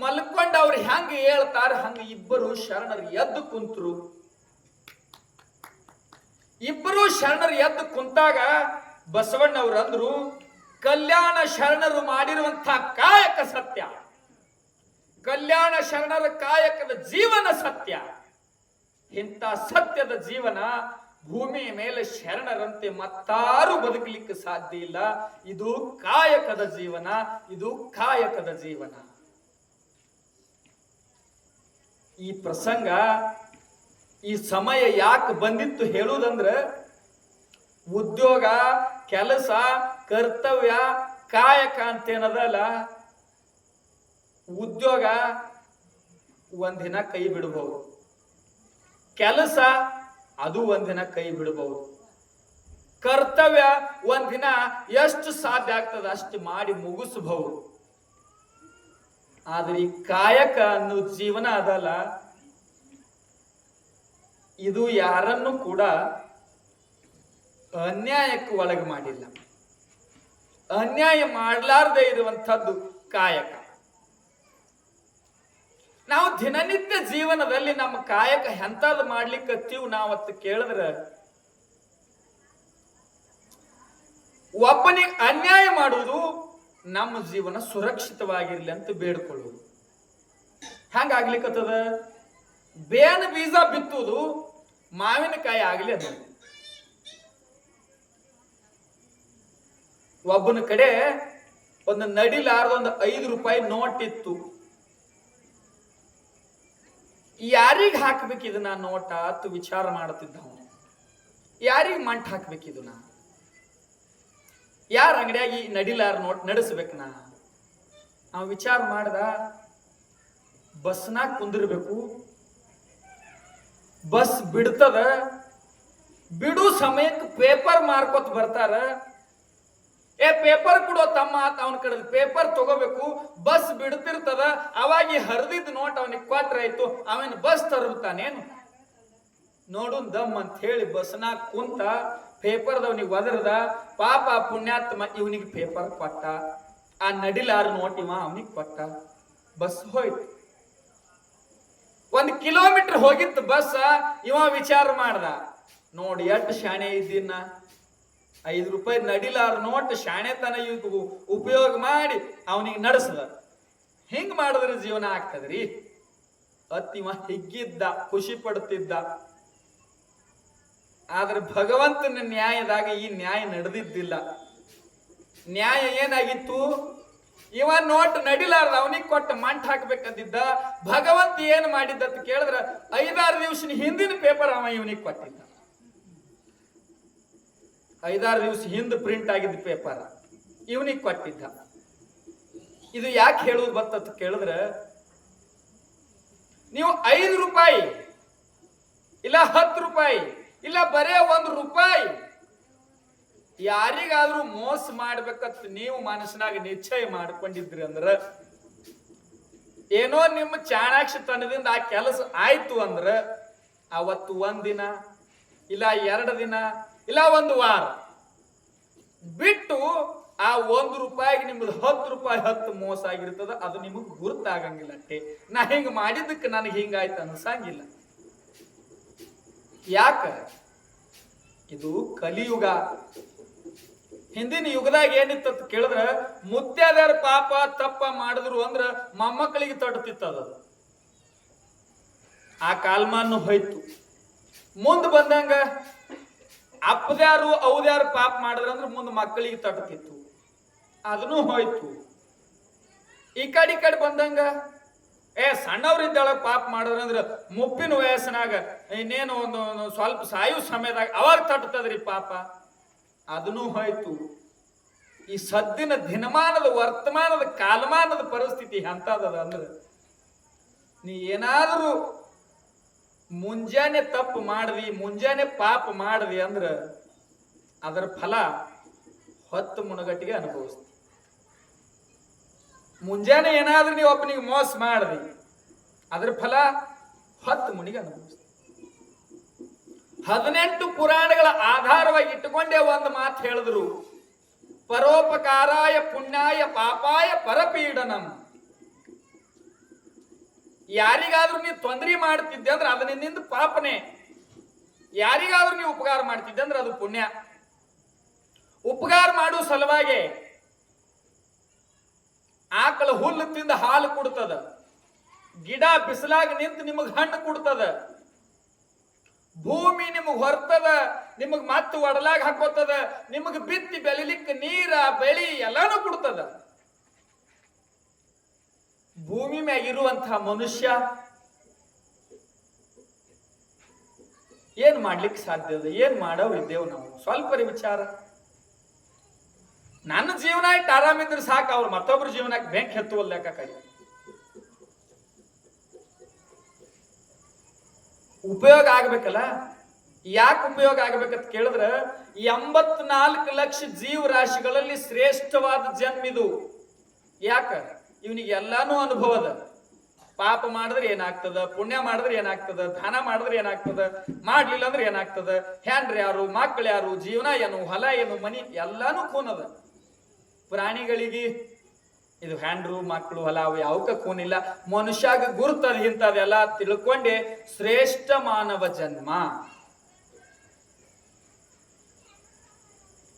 ಮಲ್ಕೊಂಡ ಅವ್ರು ಹೆಂಗ ಹೇಳ್ತಾರ ಹಂಗ ಇಬ್ಬರು ಶರಣರು ಎದ್ದು ಕುಂತರು. ಇಬ್ಬರು ಶರಣರು ಎದ್ದು ಕುಂತಾಗ ಬಸವಣ್ಣವ್ರು ಅಂದ್ರು, ಕಲ್ಯಾಣ ಶರಣರು ಮಾಡಿರುವಂತ ಕಾಯಕ ಸತ್ಯ, ಕಲ್ಯಾಣ ಶರಣರ ಕಾಯಕದ ಜೀವನ ಸತ್ಯ. ಇಂಥ ಸತ್ಯದ ಜೀವನ ಭೂಮಿಯ ಮೇಲೆ ಶರಣರಂತೆ ಮತ್ತಾರು ಬದುಕಲಿಕ್ಕೆ ಸಾಧ್ಯ ಇಲ್ಲ. ಇದು ಕಾಯಕದ ಜೀವನ, ಇದು ಕಾಯಕದ ಜೀವನ. ಈ ಪ್ರಸಂಗ, ಈ ಸಮಯ ಯಾಕೆ ಬಂದಿತ್ತು ಹೇಳುವುದಂದ್ರ, ಉದ್ಯೋಗ, ಕೆಲಸ, ಕರ್ತವ್ಯ, ಕಾಯಕ ಅಂತೇನದಲ್ಲ, ಉದ್ಯೋಗ ಒಂದಿನ ಕೈ ಬಿಡಬಹುದು, ಕೆಲಸ ಅದು ಒಂದಿನ ಕೈ ಬಿಡಬಹುದು, ಕರ್ತವ್ಯ ಒಂದಿನ ಎಷ್ಟು ಸಾಧ್ಯ ಆಗ್ತದ ಅಷ್ಟು ಮಾಡಿ ಮುಗಿಸಬಹುದು. ಆದ್ರೆ ಈ ಕಾಯಕ ಅನ್ನೋ ಜೀವನ ಅದಲ್ಲ, ಇದು ಯಾರನ್ನು ಕೂಡ ಅನ್ಯಾಯಕ್ಕೆ ಒಳಗೆ ಮಾಡಿಲ್ಲ. ಅನ್ಯಾಯ ಮಾಡಲಾರದೆ ಇರುವಂಥದ್ದು ಕಾಯಕ. ನಾವು ದಿನನಿತ್ಯ ಜೀವನದಲ್ಲಿ ನಮ್ಮ ಕಾಯಕ ಎಂತಾದ್ ಮಾಡ್ಲಿಕ್ಕತ್ತೀವಿ ನಾವತ್ತು ಕೇಳಿದ್ರ, ಒಬ್ಬನಿಗೆ ಅನ್ಯಾಯ ಮಾಡುವುದು, ನಮ್ಮ ಜೀವನ ಸುರಕ್ಷಿತವಾಗಿರ್ಲಿ ಅಂತ ಬೇಡ್ಕೊಳ್ಳುವುದು. ಹಂಗಾಗ್ಲಿಕ್ಕತ್ತದ. ಬೇನ ಬೀಜ ಬಿತ್ತುವುದು ಮಾವಿನಕಾಯಿ ಆಗ್ಲಿ ಅದು. ಒಬ್ಬನ ಕಡೆ ಒಂದು ನಡಿಲಾರ್ದ ಒಂದು 5 ರೂಪಾಯಿ ನೋಟ್ ಇತ್ತು. ಯಾರಿಗ ಹಾಕ್ಬೇಕು ಇದನ್ನ ನೋಟ ಅಂತ ವಿಚಾರ ಮಾಡುತ್ತಿದ್ದ ಅವನು. ಯಾರಿಗ ಮಂಟ್ ಹಾಕ್ಬೇಕಿದನ್ನ, ಯಾರ ಅಂಗಡಿಯಾಗಿ ನಡಿಲಾರ ನೋಟ್ ನಡೆಸ್ಬೇಕನ ನಾವು ವಿಚಾರ ಮಾಡ್ದ. ಬಸ್ನಾಗ ಕುಂದಿರ್ಬೇಕು, ಬಸ್ ಬಿಡ್ತದ, ಬಿಡು ಸಮಯಕ್ಕೆ ಪೇಪರ್ ಮಾರ್ಕೋತ್ ಬರ್ತಾರ. ಪೇಪರ್ ಕೊಡೋ ತಮ್ಮ ಅಂತ ಅವನ ಕಡೆ ಪೇಪರ್ ತಗೋಬೇಕು. ಬಸ್ ಬಿಡ್ತಿರ್ತದ, ಅವಾಗಿ ಹರಿದಿದ್ ನೋಟ್ ಅವನಿಗೆ ಕೊಟ್ರಾಯ್ತು, ಅವನ್ ಬಸ್ ತರುತ್ತಾನೇನು ನೋಡು ದಮ್ ಅಂತ ಹೇಳಿ ಬಸ್ನಾಗ ಕುಂತ ಪೇಪರ್ದವನಿಗೆ ಒದರ್ದ. ಪಾಪ ಪುಣ್ಯಾತ್ಮ ಇವನಿಗೆ ಪೇಪರ್ ಕೊಟ್ಟ, ಆ ನಡಿಲಾರ ನೋಟ್ ಇವ ಅವನಿಗೆ ಕೊಟ್ಟ. ಬಸ್ ಹೋಯ್ತು. 1 ಕಿಲೋಮೀಟರ್ ಹೋಗಿತ್ತು ಬಸ್. ಇವ ವಿಚಾರ ಮಾಡ್ದ, ನೋಡಿ ಎಷ್ಟು ಶಾಣೆ ಇದ್ದೀನ, 5 ರೂಪಾಯಿ ನಡಿಲಾರ ನೋಟ್ ಶಾಣೆತನ ಉಪಯೋಗ ಮಾಡಿ ಅವನಿಗೆ ನಡೆಸದ. ಹಿಂಗ್ ಮಾಡಿದ್ರೆ ಜೀವನ ಆಗ್ತದ್ರಿ. ಅತ್ತಿವ ಹಿಗ್ಗಿದ್ದ, ಖುಷಿ ಪಡುತ್ತಿದ್ದ. ಆದ್ರೆ ಭಗವಂತನ ನ್ಯಾಯದಾಗ ಈ ನ್ಯಾಯ ನಡೆದಿದ್ದಿಲ್ಲ. ನ್ಯಾಯ ಏನಾಗಿತ್ತು, ಇವ ನೋಟ್ ನಡಿಲಾರ್ದ ಅವನಿಗೆ ಕೊಟ್ಟ ಮಂಟ್ ಹಾಕ್ಬೇಕಂತಿದ್ದ. ಭಗವಂತ ಏನ್ ಮಾಡಿದ್ದ ಅಂತ ಕೇಳಿದ್ರ 5-6 ದಿವಸ ಹಿಂದಿನ ಪೇಪರ್ ಅವ ಇವನಿಗೆ ಕೊಟ್ಟಿದ್ದ. 5-6 ದಿವಸ ಹಿಂದೆ ಪ್ರಿಂಟ್ ಆಗಿದ್ದ ಪೇಪರ್ ಇವನಿಗೆ ಕೊಟ್ಟಿದ್ದ. ಇದು ಯಾಕೆ ಹೇಳುವುದು ಬರ್ತತ್ ಕೇಳಿದ್ರೆ, ನೀವು 5 ರೂಪಾಯಿ ಇಲ್ಲ 10 ರೂಪಾಯಿ ಇಲ್ಲ ಬರೇ 1 ರೂಪಾಯಿ ಯಾರಿಗಾದ್ರೂ ಮೋಸ ಮಾಡ್ಬೇಕಂತ ನೀವು ಮನಸ್ಸಿನಾಗ ನಿಶ್ಚಯ ಮಾಡ್ಕೊಂಡಿದ್ರಿ ಅಂದ್ರ, ಏನೋ ನಿಮ್ಮ ಚಾಣಾಕ್ಷತನದಿಂದ ಆ ಕೆಲಸ ಆಯ್ತು ಅಂದ್ರ, ಅವತ್ತು 1 ದಿನ ಇಲ್ಲ 2 ದಿನ ಇಲ್ಲ 1 ವಾರ ಬಿಟ್ಟು ಆ 1 ರೂಪಾಯಿಗೆ ನಿಮ್ದು 10 ರೂಪಾಯಿ 10 ಮೋಸ ಆಗಿರ್ತದ. ಅದು ನಿಮಗ್ ಗುರುತಾಗಂಗಿಲ್ಲ. ನಾ ಹಿಂಗ ಮಾಡಿದ್ದಕ್ಕೆ ನನಗೆ ಹಿಂಗಾಯ್ತು ಅನ್ಸಂಗಿಲ್ಲ. ಯಾಕ? ಇದು ಕಲಿಯುಗ. ಹಿಂದಿನ ಯುಗದಾಗ ಏನಿತ್ತ ಕೇಳಿದ್ರ, ಮುತ್ಯಾದರ ಪಾಪ ತಪ್ಪ ಮಾಡಿದ್ರು ಅಂದ್ರ ಮೊಮ್ಮಕ್ಕಳಿಗೆ ತಡ್ತಿತ್ತದ. ಆ ಕಾಲಮಾನು ಹೋಯ್ತು. ಮುಂದ್ ಬಂದಂಗ ಅಪ್ಪದ್ಯಾರು ಅವ್ದ್ಯಾರು ಪಾಪ ಮಾಡಿದ್ರ ಅಂದ್ರ ಮುಂದ್ ಮಕ್ಕಳಿಗೆ ತಡ್ತಿತ್ತು. ಅದನ್ನು ಹೋಯ್ತು. ಈ ಕಡೆ ಬಂದಂಗ ಸಣ್ಣವ್ರಿದ್ದಾಳ ಪಾಪ ಮಾಡಿದ್ರಂದ್ರ ಮುಪ್ಪಿನ ವಯಸ್ಸಿನಾಗ ಇನ್ನೇನು ಒಂದು ಸ್ವಲ್ಪ ಸಾಯು ಸಮಯದಾಗ ಅವಾಗ ತಟ್ಟತದ್ರಿ ಪಾಪ. ಅದನ್ನು ಹೋಯ್ತು. ಈ ಸದ್ದಿನ ದಿನಮಾನದ ವರ್ತಮಾನದ ಕಾಲಮಾನದ ಪರಿಸ್ಥಿತಿ ಎಂತದ ಅಂದ್ರ, ನೀ ಏನಾದರೂ ಮುಂಜಾನೆ ತಪ್ಪು ಮಾಡ್ದಿ, ಮುಂಜಾನೆ ಪಾಪ ಮಾಡ್ದಿ ಅಂದ್ರ ಅದರ ಫಲ 10 ಮುಣಗಟ್ಟಿಗೆ ಅನುಭವಿಸ್ತಿ. ಮುಂಜಾನೆ ಏನಾದ್ರೂ ನೀವು ಒಬ್ಬನಿಗೆ ಮೋಸ ಮಾಡ್ದಿ, ಅದ್ರ ಫಲ 10 ಮುಣಿಗೆ ಅನುಭವಿಸ್ತಿ. 18 ಪುರಾಣಗಳ ಆಧಾರವಾಗಿ ಇಟ್ಟುಕೊಂಡೇ ಒಂದು ಮಾತು ಹೇಳಿದ್ರು, ಪರೋಪಕಾರಾಯ ಪುಣ್ಯಾಯ ಪಾಪಾಯ ಪರಪೀಡನಂ. ಯಾರಿಗಾದ್ರೂ ನೀವು ತೊಂದರೆ ಮಾಡ್ತಿದ್ದೆ ಅಂದ್ರೆ ಅದು ನಿನ್ನಿಂದ ಪಾಪನೇ. ಯಾರಿಗಾದ್ರೂ ನೀವು ಉಪಕಾರ ಮಾಡ್ತಿದ್ದೆ ಅಂದ್ರೆ ಅದು ಪುಣ್ಯ. ಉಪಕಾರ ಮಾಡುವ ಸಲುವಾಗಿ ಆಕಳ ಹುಲ್ಲು ತಿಂದ ಹಾಲು ಕೊಡ್ತದ, ಗಿಡ ಬಿಸಿಲಾಗ ನಿಂತು ನಿಮಗ್ ಹಣ್ಣು ಕೊಡ್ತದ, ಭೂಮಿ ನಿಮಗ್ ಹೊರ್ತದ, ನಿಮಗ್ ಮತ್ತೆ ಒಡಲಾಗ ಹಾಕೋತದ, ನಿಮಗ್ ಬಿತ್ತಿ ಬೆಳಿಲಿಕ್ಕೆ ನೀರ ಬೆಳಿ ಎಲ್ಲಾನು ಕೊಡ್ತದ. ಭೂಮಿ ಮ್ಯಾಗಿರುವಂತಹ ಮನುಷ್ಯ ಏನ್ ಮಾಡ್ಲಿಕ್ಕೆ ಸಾಧ್ಯ ಅದ? ಏನ್ ಮಾಡವ್ ಇದ್ದೇವ್ ನಾವು? ಸ್ವಲ್ಪ ವಿಚಾರ. ನನ್ನ ಜೀವನ ಇಟ್ಟು ಆರಾಮಿದ್ರೆ ಸಾಕು, ಅವ್ರು ಮತ್ತೊಬ್ರ ಜೀವನಕ್ಕೆ ಬೆಂಕಿ ಹತ್ತುವಲ್ಲ ಲೆಕ್ಕ. ಉಪಯೋಗ ಆಗ್ಬೇಕಲ್ಲ. ಯಾಕೆ ಉಪಯೋಗ ಆಗ್ಬೇಕಂತ ಕೇಳಿದ್ರ, 84 ಲಕ್ಷ ಜೀವರಾಶಿಗಳಲ್ಲಿ ಶ್ರೇಷ್ಠವಾದ ಜನ್ಮ ಇದು. ಯಾಕ? ಇವನಿಗೆ ಎಲ್ಲಾನು ಅನುಭವದ. ಪಾಪ ಮಾಡಿದ್ರೆ ಏನಾಗ್ತದ, ಪುಣ್ಯ ಮಾಡಿದ್ರೆ ಏನಾಗ್ತದ, ದಾನ ಮಾಡಿದ್ರೆ ಏನಾಗ್ತದ, ಮಾಡ್ಲಿಲ್ಲ ಅಂದ್ರೆ ಏನಾಗ್ತದ, ಹೆಂಡ್ರಿ ಯಾರು, ಮಕ್ಕಳು ಯಾರು, ಜೀವನ ಏನು, ಹೊಲ ಏನು, ಮನಿ ಎಲ್ಲಾನು ಕೂನದ. ಪ್ರಾಣಿಗಳಿಗೆ ಇದು ಹ್ಯಾಂಡ್ರು, ಮಕ್ಕಳು, ಹೊಲ ಅವು ಯಾವಕ್ಕ ಕೂನಿಲ್ಲ. ಮನುಷ್ಯಾಗ ಗುರುತದ ಇಂಥದೆಲ್ಲ ತಿಳ್ಕೊಂಡೆ ಶ್ರೇಷ್ಠ ಮಾನವ ಜನ್ಮ.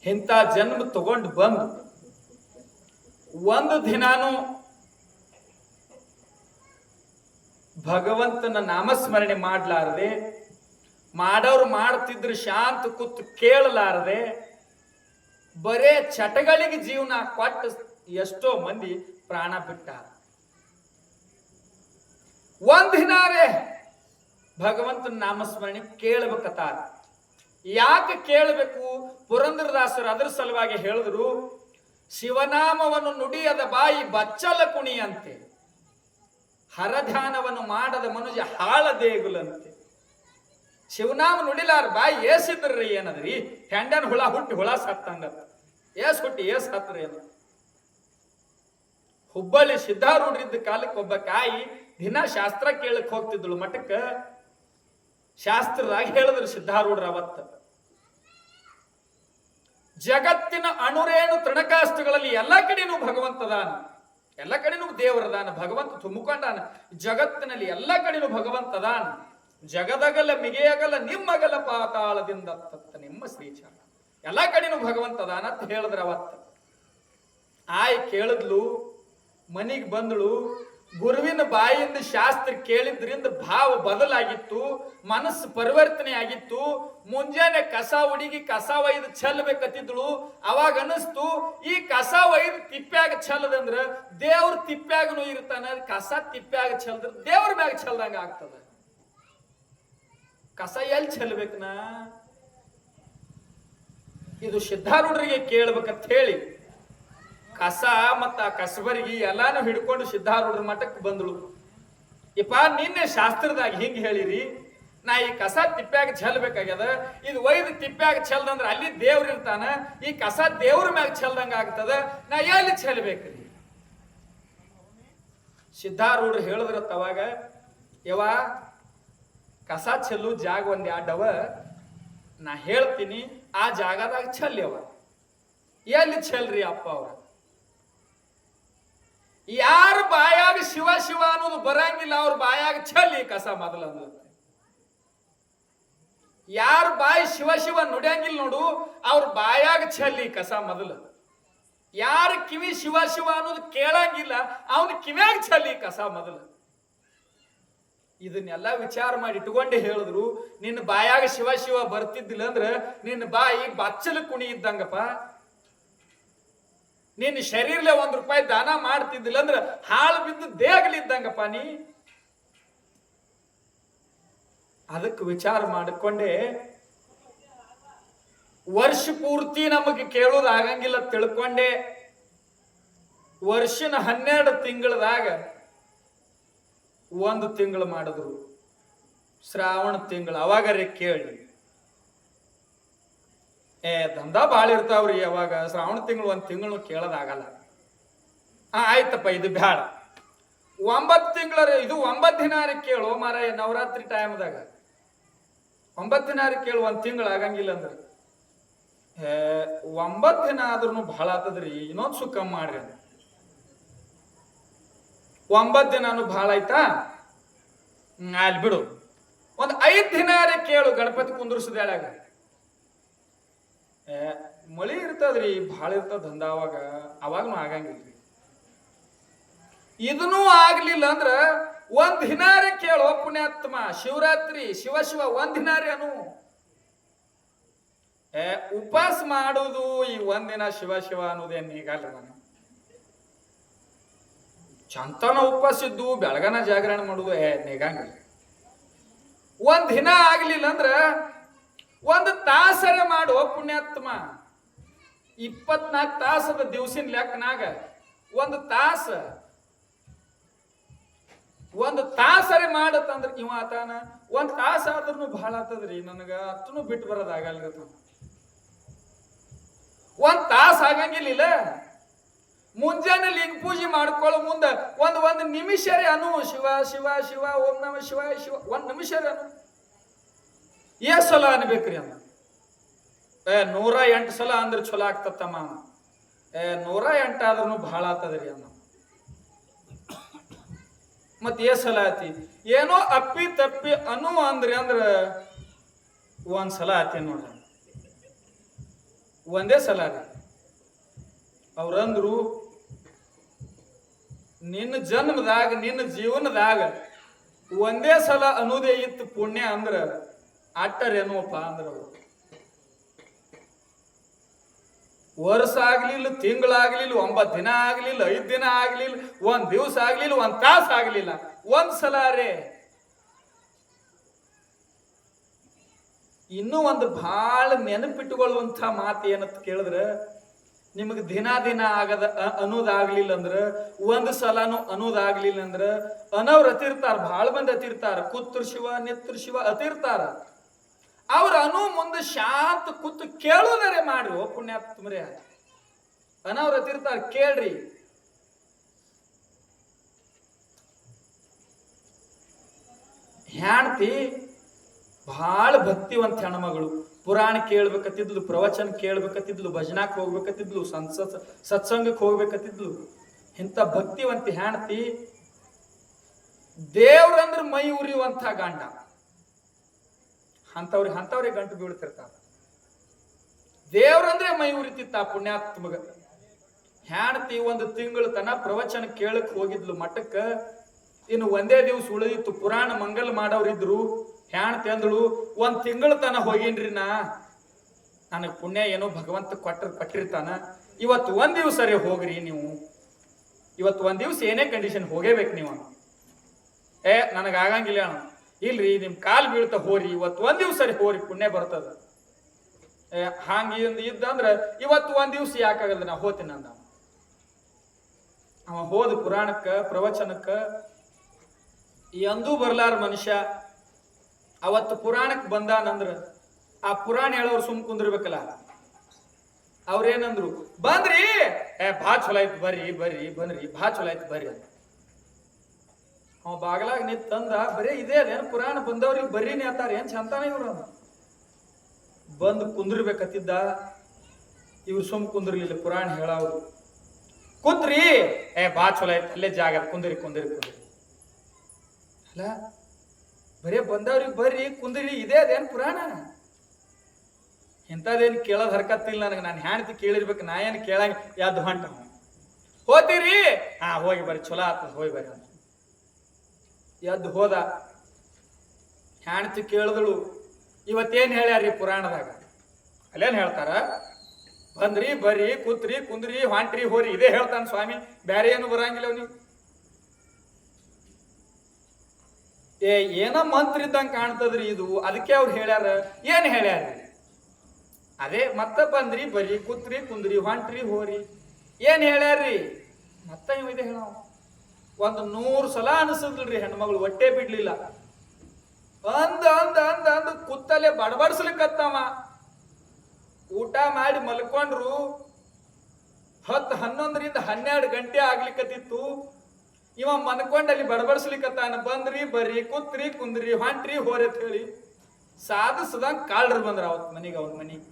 ಇಂಥ ಜನ್ಮ ತಗೊಂಡು ಬಂದು ಒಂದು ದಿನಾನು ಭಗವಂತನ ನಾಮಸ್ಮರಣೆ ಮಾಡ್ಲಾರದೆ, ಮಾಡೋರು ಮಾಡ್ತಿದ್ರು ಶಾಂತ ಕೂತು ಕೇಳಲಾರದೆ, ಬರೇ ಚಟಗಳಿಗೆ ಜೀವನ ಕೊಟ್ಟು ಎಷ್ಟೋ ಮಂದಿ ಪ್ರಾಣ ಬಿಟ್ಟಾರ. ಒಂದಿನಾರೇ ಭಗವಂತನ ನಾಮಸ್ಮರಣೆ ಕೇಳಬೇಕತ್ತಾರ. ಯಾಕೆ ಕೇಳಬೇಕು? ಪುರಂದರದಾಸರು ಅದರ ಸಲುವಾಗಿ ಹೇಳಿದ್ರು, ಶಿವನಾಮವನ್ನು ನುಡಿಯದ ಬಾಯಿ ಬಚ್ಚಲ ಕುಣಿಯಂತೆ, ಹರಧ್ಯಾನವನ್ನು ಮಾಡದ ಮನುಜ ಹಾಳದೇಗುಲಂತೆ. ಶಿವನಾಮ ನುಡಿಲಾರ ಬಾಯಿ ಏಸಿದ್ರಿ ಏನದ್ರಿ? ಹೆಂಡನ್ ಹುಳ ಹುಟ್ಟಿ ಹುಳ ಸತ್ತಂಗತ್ತ. ಏಸ್ ಹುಟ್ಟಿ ಏಸ್ ಹತ್ರಿ ಅನ್ನ. ಹುಬ್ಬಳ್ಳಿ ಸಿದ್ಧಾರೂಢರಿದ್ದ ಕಾಲಕ್ಕೆ ಒಬ್ಬ ಕಾಯಿ ದಿನ ಶಾಸ್ತ್ರ ಕೇಳಕ್ ಹೋಗ್ತಿದ್ಳು ಮಠಕ್ಕ. ಶಾಸ್ತ್ರದಾಗ ಹೇಳಿದ್ರು ಸಿದ್ಧಾರೂಢರ ಅವತ್ತ, ಜಗತ್ತಿನ ಅಣುರೇಣು ತೃಣಕಾಷ್ಟಗಳಲ್ಲಿ ಎಲ್ಲ ಕಡೆನೂ ಭಗವಂತದಾನ, ಎಲ್ಲ ಕಡೆನೂ ದೇವರದಾನ, ಭಗವಂತ ತುಂಬಿಕೊಂಡಾನ. ಜಗತ್ತಿನಲ್ಲಿ ಎಲ್ಲ ಕಡೆನೂ ಭಗವಂತದಾನ. ಜಗದಗಲ ಮಿಗೆಯಗಲ ನಿಮ್ಮಗಲ ಪಾತಾಳದಿಂದ ತತ್ತ ನಿಮ್ಮ ಶ್ರೀಚಾರ. ಎಲ್ಲ ಕಡೆನೂ ಭಗವಂತದಾನ ಅಂತ ಹೇಳಿದ್ರ ಅವತ್ತ. ಆಯ್ ಕೇಳಿದ್ಲು, ಮನಿಗೆ ಬಂದಳು. ಗುರುವಿನ ಬಾಯಿಂದ ಶಾಸ್ತ್ರ ಕೇಳಿದ್ರಿಂದ ಭಾವ ಬದಲಾಗಿತ್ತು, ಮನಸ್ಸು ಪರಿವರ್ತನೆ ಆಗಿತ್ತು. ಮುಂಜಾನೆ ಕಸ ಹುಡುಗಿ ಕಸ ಒಯ್ದು ಚೆಲ್ಲಬೇಕತ್ತಿದ್ಳು. ಅವಾಗ ಅನಿಸ್ತು, ಈ ಕಸ ಒಯ್ದು ತಿಪ್ಪ್ಯಾಗ ಚೆಲ್ಲದಂದ್ರ ದೇವ್ರ ತಿಪ್ಪ್ಯಾಗನು ಇರ್ತಾನ, ಕಸ ತಿಪ್ಪ್ಯಾಗ ಚೆಲ್ಲದ್ರ ದೇವ್ರ ಮ್ಯಾಗ ಚೆಲ್ದಂಗ ಆಗ್ತದ. ಕಸ ಎಲ್ಲಿ ಚೆಲ್ಬೇಕನ? ಇದು ಸಿದ್ಧಾರೂಢರಿಗೆ ಕೇಳ್ಬೇಕಂತ ಹೇಳಿ ಕಸ ಮತ್ತ ಆ ಕಸಬರಿಗೆ ಎಲ್ಲಾನು ಹಿಡ್ಕೊಂಡು ಸಿದ್ಧಾರೂಢರ ಮಠಕ್ಕೆ ಬಂದಳು. ಇಪ್ಪ ನಿನ್ನೆ ಶಾಸ್ತ್ರದಾಗ ಹಿಂಗ್ ಹೇಳಿರಿ, ನಾ ಈ ಕಸ ತಿಪ್ಪ್ಯಾಗ ಚೆಲ್ಬೇಕಾಗ್ಯದ, ಇದು ಒಯ್ದು ತಿಪ್ಪ್ಯಾಗ ಚೆಲ್ದಂದ್ರ ಅಲ್ಲಿ ದೇವ್ರ ಇರ್ತಾನ, ಈ ಕಸ ದೇವ್ರ ಮ್ಯಾಗ ಚೆಲ್ದಂಗ ಆಗ್ತದ, ನಾ ಎಲ್ಲಿ ಚೆಲ್ಬೇಕ್ರಿ? ಸಿದ್ಧಾರೂಢರು ಹೇಳಿದ್ರತ್ತ ಅವಾಗ, ಯವ ಕಸ ಚೆಲ್ಲು ಜಾಗ ಒಂದ್ ಎರಡವ, ನಾ ಹೇಳ್ತೀನಿ ಆ ಜಾಗದಾಗ ಚೆಲ್ಯವ. ಎಲ್ಲಿ ಚೆಲ್ರಿ ಅಪ್ಪ ಅವ್ರ? ಯಾರ ಬಾಯಾಗ ಶಿವ ಶಿವ ಅನ್ನೋದು ಬರಂಗಿಲ್ಲ ಅವ್ರ ಬಾಯಾಗ ಚೆಲ್ಲಿ ಕಸ ಮೊದಲ ಅಂದ. ಯಾರ ಬಾಯಿ ಶಿವ ಶಿವ ನುಡಿಯಂಗಿಲ್ಲ ನೋಡು ಅವ್ರ ಬಾಯಾಗ ಚೆಲ್ಲಿ ಕಸ ಮೊದಲು. ಯಾರ ಕಿವಿ ಶಿವ ಶಿವ ಅನ್ನೋದು ಕೇಳಂಗಿಲ್ಲ ಅವನ ಕಿವ್ಯಾಗ ಚೆಲ್ಲಿ ಕಸ ಮೊದಲು. ಇದನ್ನೆಲ್ಲ ವಿಚಾರ ಮಾಡಿ ಇಟ್ಕೊಂಡೆ ಹೇಳಿದ್ರು, ನಿನ್ನ ಬಾಯಾಗ ಶಿವ ಶಿವ ಬರ್ತಿದ್ದಿಲ್ಲ ಅಂದ್ರ ನಿನ್ನ ಬಾಯಿ ಬಚ್ಚಲ ಕುಣಿ ಇದ್ದಂಗಪ್ಪ. ನಿನ್ನ ಶರೀರಲೆ ₹1 ದಾನ ಮಾಡ್ತಿದ್ದಿಲ್ಲ ಅಂದ್ರ ಹಾಳು ಬಿದ್ದು ದೇಹಗಳಿದ್ದಂಗಪ್ಪ ನೀ. ಅದಕ್ಕೆ ವಿಚಾರ ಮಾಡಿಕೊಂಡೆ, ವರ್ಷ ಪೂರ್ತಿ ನಮಗೆ ಕೇಳೋದು ಆಗಂಗಿಲ್ಲ ತಿಳ್ಕೊಂಡೆ. ವರ್ಷನ 12 ತಿಂಗಳದಾಗ 1 ತಿಂಗಳು ಮಾಡಿದ್ರು, ಶ್ರಾವಣ ತಿಂಗಳು. ಅವಾಗರೆ ಕೇಳಿ, ದಂಧಾ ಭಾಳ ಇರ್ತಾವ್ರಿ. ಅವಾಗ ಶ್ರಾವಣ ತಿಂಗಳು 1 ತಿಂಗಳು ಕೇಳೋದಾಗಲ್ಲ. ಆಯ್ತಪ್ಪ ಇದು ಬ್ಯಾಡ, 9 ತಿಂಗಳ ಇದು 9 ದಿನಾರಿ ಕೇಳು ಮಾರಾಯ. ನವರಾತ್ರಿ ಟೈಮ್ದಾಗ 9 ದಿನಾರಿ ಕೇಳು, 1 ತಿಂಗಳು ಆಗಂಗಿಲ್ಲ ಅಂದ್ರೆ 9 ದಿನ ಆದ್ರೂ ಭಾಳ ಆತದ್ರಿ, ಇನ್ನೊಂದು ಸು ಕಮ್ಮಿ ಮಾಡ್ರಿ. 9 ದಿನಾನು ಭಾಳ ಆಯ್ತಾ, ಅಲ್ಲಿ ಬಿಡು, ಒಂದು 5 ದಿನಾರಿ ಕೇಳು ಗಣಪತಿ ಕುಂದ್ರಸದೇಳಾಗ. ಮಳಿ ಇರ್ತದ್ರಿ, ಭಾಳ ಇರ್ತದ ದಂಧ ಅವಾಗನು ಆಗಂಗಿಲ್ರಿ. ಇದನ್ನೂ ಆಗ್ಲಿಲ್ಲ ಅಂದ್ರ 1 ದಿನಾರಿ ಕೇಳು ಪುಣ್ಯಾತ್ಮ. ಶಿವರಾತ್ರಿ ಶಿವ ಶಿವ 1 ದಿನಾರಿ ಅನು. ಉಪವಾಸ ಮಾಡುದು ಈ 1 ದಿನ ಶಿವ ಶಿವ ಅನ್ನೋದೇನ್ ಈಗಲ್ರಿ. ನಾನು ಚಂತನ ಉಪವಾಸ ಇದ್ದು ಬೆಳಗನ ಜಾಗರಣೆ ಮಾಡುದು ನಿಗಂಗಿಲ್ಲ. 1 ದಿನ ಆಗ್ಲಿಲ್ಲ ಅಂದ್ರ 1 ತಾಸರೆ ಮಾಡು ಪುಣ್ಯಾತ್ಮ. 24 ತಾಸದ ದಿವಸಿನ ಲೆಕ್ಕನಾಗ 1 ತಾಸರೆ ಮಾಡತ್ತಂದ್ರ ಇವ ಆತಾನ 1 ತಾಸ ಆದ್ರೂ ಭಾಳ ಆತದ್ರಿ. ನನಗ ಅತ್ತನು ಬಿಟ್ಟು ಬರೋದಾಗಲ್ಲ. 1 ತಾಸ ಆಗಂಗಿಲ್ಲ. ಮುಂಜಾನೆ ಲಿಂಗ ಪೂಜೆ ಮಾಡ್ಕೊಳ್ಳೋ ಮುಂದ ಒಂದು ನಿಮಿಷರೇ ಅನು ಶಿವ ಶಿವ ಶಿವ ಓಂ ನಮ ಶಿವ ಶಿವ 1 ನಿಮಿಷರೇ ಅನು. ಎಷ್ಟು ಸಲ ಅನ್ಬೇಕ್ರಿ ಅಮ್ಮ? 108 ಸಲ ಅಂದ್ರೆ ಚಲೋ ಆಗ್ತತ್ತಮ್ಮ. 108 ಆದ್ರೂ ಭಾಳ ಆತದ್ರಿ ಅಮ್ಮ. ಮತ್ ಎಷ್ಟು ಸಲ ಆತಿ? ಏನೋ ಅಪ್ಪಿ ತಪ್ಪಿ ಅನು ಅಂದ್ರಿ ಅಂದ್ರ 1 ಸಲ ಆತಿ ನೋಡ್ರಿ, 1ದೇ ಸಲ ರೀ. ಅವ್ರಂದ್ರು, ನಿನ್ನ ಜನ್ಮದಾಗ ನಿನ್ನ ಜೀವನದಾಗ 1ದೇ ಸಲ ಅನ್ನೋದೇ ಇತ್ತು ಪುಣ್ಯ ಅಂದ್ರ ಅಟ್ಟರೇನೋಪ್ಪ ಅಂದ್ರ. ವರ್ಷ ಆಗ್ಲಿಲ್ಲ, ತಿಂಗಳಾಗ್ಲಿಲ್ಲ, 9 ದಿನ ಆಗ್ಲಿಲ್ಲ, 5 ದಿನ ಆಗ್ಲಿಲ್ಲ, 1 ದಿವಸ ಆಗ್ಲಿಲ್ಲ, 1 ತಾಸ ಆಗ್ಲಿಲ್ಲ, 1 ಸಲ ರೇ. ಇನ್ನೂ ಒಂದು ಬಹಳ ನೆನಪಿಟ್ಟುಕೊಳ್ಳುವಂಥ ಮಾತು ಏನಂತ ಕೇಳಿದ್ರೆ, ನಿಮಗೆ ದಿನ ಆಗದ ಅನ್ನೋದಾಗ್ಲಿಲ್ಲ ಅಂದ್ರ 1 ಸಲನು ಅನ್ನೋದಾಗ್ಲಿಲ್ಲ ಅಂದ್ರ ಅನವ್ರು ಅತಿರ್ತಾರ. ಭಾಳ ಮಂದಿ ಅತಿರ್ತಾರ. ಕೂತ್ರ ಶಿವ ನಿತ್ರ ಶಿವ ಅತಿರ್ತಾರ. ಅವ್ರ ಅನು ಮುಂದೆ ಶಾಂತ ಕೂತು ಕೇಳೋದರೆ ಮಾಡ್ರಿ ಓ ಪುಣ್ಯಾತ್ಮರೇ. ಅನವ್ರು ಅತಿರ್ತಾರ, ಕೇಳ್ರಿ. ಹೆಣ್ತಿ ಬಹಳ ಭಕ್ತಿವಂತ ಹೆಣ್ಮಗಳು. ಪುರಾಣ ಕೇಳ್ಬೇಕತ್ತಿದ್ಲು, ಪ್ರವಚನ ಕೇಳ್ಬೇಕತ್ತಿದ್ಲು, ಭಜನಾಕ್ ಹೋಗ್ಬೇಕತ್ತಿದ್ಲು, ಸತ್ಸಂಗಕ್ಕೆ ಹೋಗ್ಬೇಕತ್ತಿದ್ಲು. ಇಂಥ ಭಕ್ತಿವಂತಿ ಹೆಣ್ತಿ ದೇವ್ರಂದ್ರ ಮೈ ಉರಿಯುವಂಥ ಗಂಡ. ಅಂತವ್ರಿಗೆ ಗಂಟು ಬೀಳ್ತಿರ್ತಾರ. ದೇವ್ರಂದ್ರೆ ಮೈ ಉರಿತಿತ್ತ ಪುಣ್ಯಾತ್ಮಗ. ಹೆಣ್ತಿ 1 ತಿಂಗಳ ತನ ಪ್ರವಚನ ಕೇಳಕ್ ಹೋಗಿದ್ಲು ಮಠಕ್ಕ. ಇನ್ನು 1ದೇ ದಿವಸ ಉಳಿದಿತ್ತು. ಪುರಾಣ ಮಂಗಲ್ ಮಾಡೋರಿದ್ರು. ಹೆಣ್ತಿ ಅಂದಳು, 1 ತಿಂಗಳ ತನ ಹೋಗಿನ್ರಿ ನಾ, ನನಗೆ ಪುಣ್ಯ ಏನೋ ಭಗವಂತ ಕೊಟ್ಟಿರ್ತಾನ. ಇವತ್ತು 1 ದಿವಸ ಸರಿ ಹೋಗ್ರಿ ನೀವು, ಇವತ್ತು 1 ದಿವಸ ಏನೇ ಕಂಡೀಷನ್ ಹೋಗೇಬೇಕು ನೀವು. ನನಗಾಗಂಗಿಲ್ಲ ಅಣ್ಣ. ಇಲ್ರಿ, ನಿಮ್ ಕಾಲ್ ಬೀಳ್ತಾ ಹೋರಿ, ಇವತ್ತು 1 ದಿವಸ ಸರಿ ಹೋರಿ, ಪುಣ್ಯ ಬರ್ತದ. ಹಂಗ ಇದ್ದಂದ್ರ ಇವತ್ತು 1 ದಿವಸ ಯಾಕಾಗಲ್ಲ, ನಾ ಹೋತೀನಿ ಅಂದ. ಅವ ಹೋದ ಪುರಾಣಕ್ಕ ಪ್ರವಚನಕ್ಕ ಎಂದೂ ಬರ್ಲಾರ ಮನುಷ್ಯ ಅವತ್ತು ಪುರಾಣಕ್ಕೆ ಬಂದಾನಂದ್ರ ಆ ಪುರಾಣ ಹೇಳೋರು ಸುಮ್ ಕುಂದಿರ್ಬೇಕಲ್ಲ. ಅವ್ರೇನಂದ್ರು, ಬಂದ್ರಿ ಬಾ ಚಲೋ ಆಯ್ತು ಬರ್ರಿ ಬರ್ರಿ ಬಂದ್ರಿ ಬಾ ಚಲೋ ಆಯ್ತು ಬರ್ರಿ ಅಂತ. ಅವ ಬಾಗಲಾಗ ನಿಂತಂದ, ಬರೀ ಇದೇ ಅದೇನು ಪುರಾಣ ಬಂದವ್ರಿಗೆ ಬರ್ರಿನೇ ಅಂತಾರ, ಏನ್ ಚಂತಾನ ಇವ್ರು ಬಂದು ಕುಂದಿರ್ಬೇಕತ್ತಿದ್ದ. ಇವ್ರು ಸುಮ್ ಕುಂದಿರ್ಲಿಲ್ಲ, ಪುರಾಣ ಹೇಳವ್ರು. ಕೂತ್ರಿ ಬಾ ಚಲೋ ಆಯ್ತು ಅಲ್ಲೇ ಜಾಗ ಕುಂದಿರಿ ಕುಂದಿರಿ ಕುಂದಿರಿ ಅಲ್ಲ, ಬರೇ ಬಂದವ್ರಿಗೆ ಬರ್ರಿ ಕುಂದಿರಿ ಇದೇ ಅದೇನ್ ಪುರಾಣ? ಇಂಥದ್ದೇನು ಕೇಳೋದ್ ಹರ್ಕತ್ತಿಲ್ಲ ನನಗೆ. ನಾನು ಹೆಣ್ತಿ ಕೇಳಿರ್ಬೇಕು, ನಾ ಏನು ಕೇಳಂಗ ಯಾವ್ದು ಹೊಂಟ ಹೋತೀರಿ ಹೋಗಿ ಬರ್ರಿ ಚಲೋ ಆತ ಹೋಗಿ ಬರ್ರಿ ಅಂತ ಎದ್ದು ಹೋದ. ಹೆಣ್ತಿ ಕೇಳಿದಳು, ಇವತ್ತೇನ್ ಹೇಳ್ಯಾರಿ ಪುರಾಣದಾಗ? ಅಲ್ಲೇನ್ ಹೇಳ್ತಾರ? ಬಂದ್ರಿ ಬರ್ರಿ ಕೂತ್ರಿ ಕುಂದ್ರಿ ಹೊಂಟ್ರಿ ಹೋರಿ ಇದೇ ಹೇಳ್ತಾನ ಸ್ವಾಮಿ, ಬ್ಯಾರೆ ಏನು ಬರಂಗಿಲ್ಲ ನೀವು. ಏನೋ ಮಂತ್ರ ಇದ್ದಂಗೆ ಕಾಣ್ತದ್ರಿ ಇದು, ಅದಕ್ಕೆ ಅವ್ರು ಹೇಳ್ಯಾರ. ಏನ್ ಹೇಳ್ಯಾರ? ಅದೇ ಮತ್ತ ಬಂದ್ರಿ ಬರ್ರಿ ಕೂತ್ರಿ ಕುಂದ್ರಿ ಹೊಂಟ್ರಿ ಹೋರಿ ಏನ್ ಹೇಳ್ಯಾರ್ರಿ? ಮತ್ತ ಇವ್ ಇದೆ ಹೇಳ. 100 ಸಲ ಅನಿಸಲ್ರಿ ಹೆಣ್ಮಗಳು ಹೊಟ್ಟೆ ಬಿಡ್ಲಿಲ್ಲ. ಅಂದ ಅಂದ ಅಂದ ಅಂದ ಕುತ್ತಲೆ ಬಡಬಡ್ಸ್ಲಿಕ್ಕತ್ತವ. ಊಟ ಮಾಡಿ ಮಲ್ಕೊಂಡ್ರು 10, 11ರಿಂದ 12 ಗಂಟೆ ಆಗ್ಲಿಕ್ಕತ್ತಿತ್ತು. ಇವ ಮನ್ಕೊಂಡಲ್ಲಿ ಬಡಬಡ್ಸ್ಲಿಕ್ಕತ್ತಾನ. ಬಂದ್ರಿ ಬರ್ರಿ ಕೂತ್ರಿ ಕುಂದ್ರಿ ಹೊಂಟ್ರಿ ಹೋರಿ ಅಂತ ಹೇಳಿ ಸಾಧಿಸದಂಗ ಕಾಳ್ರು ಬಂದ್ರ ಅವತ್ ಮನಿಗೆ. ಅವ್ರ ಮನಿಗೆ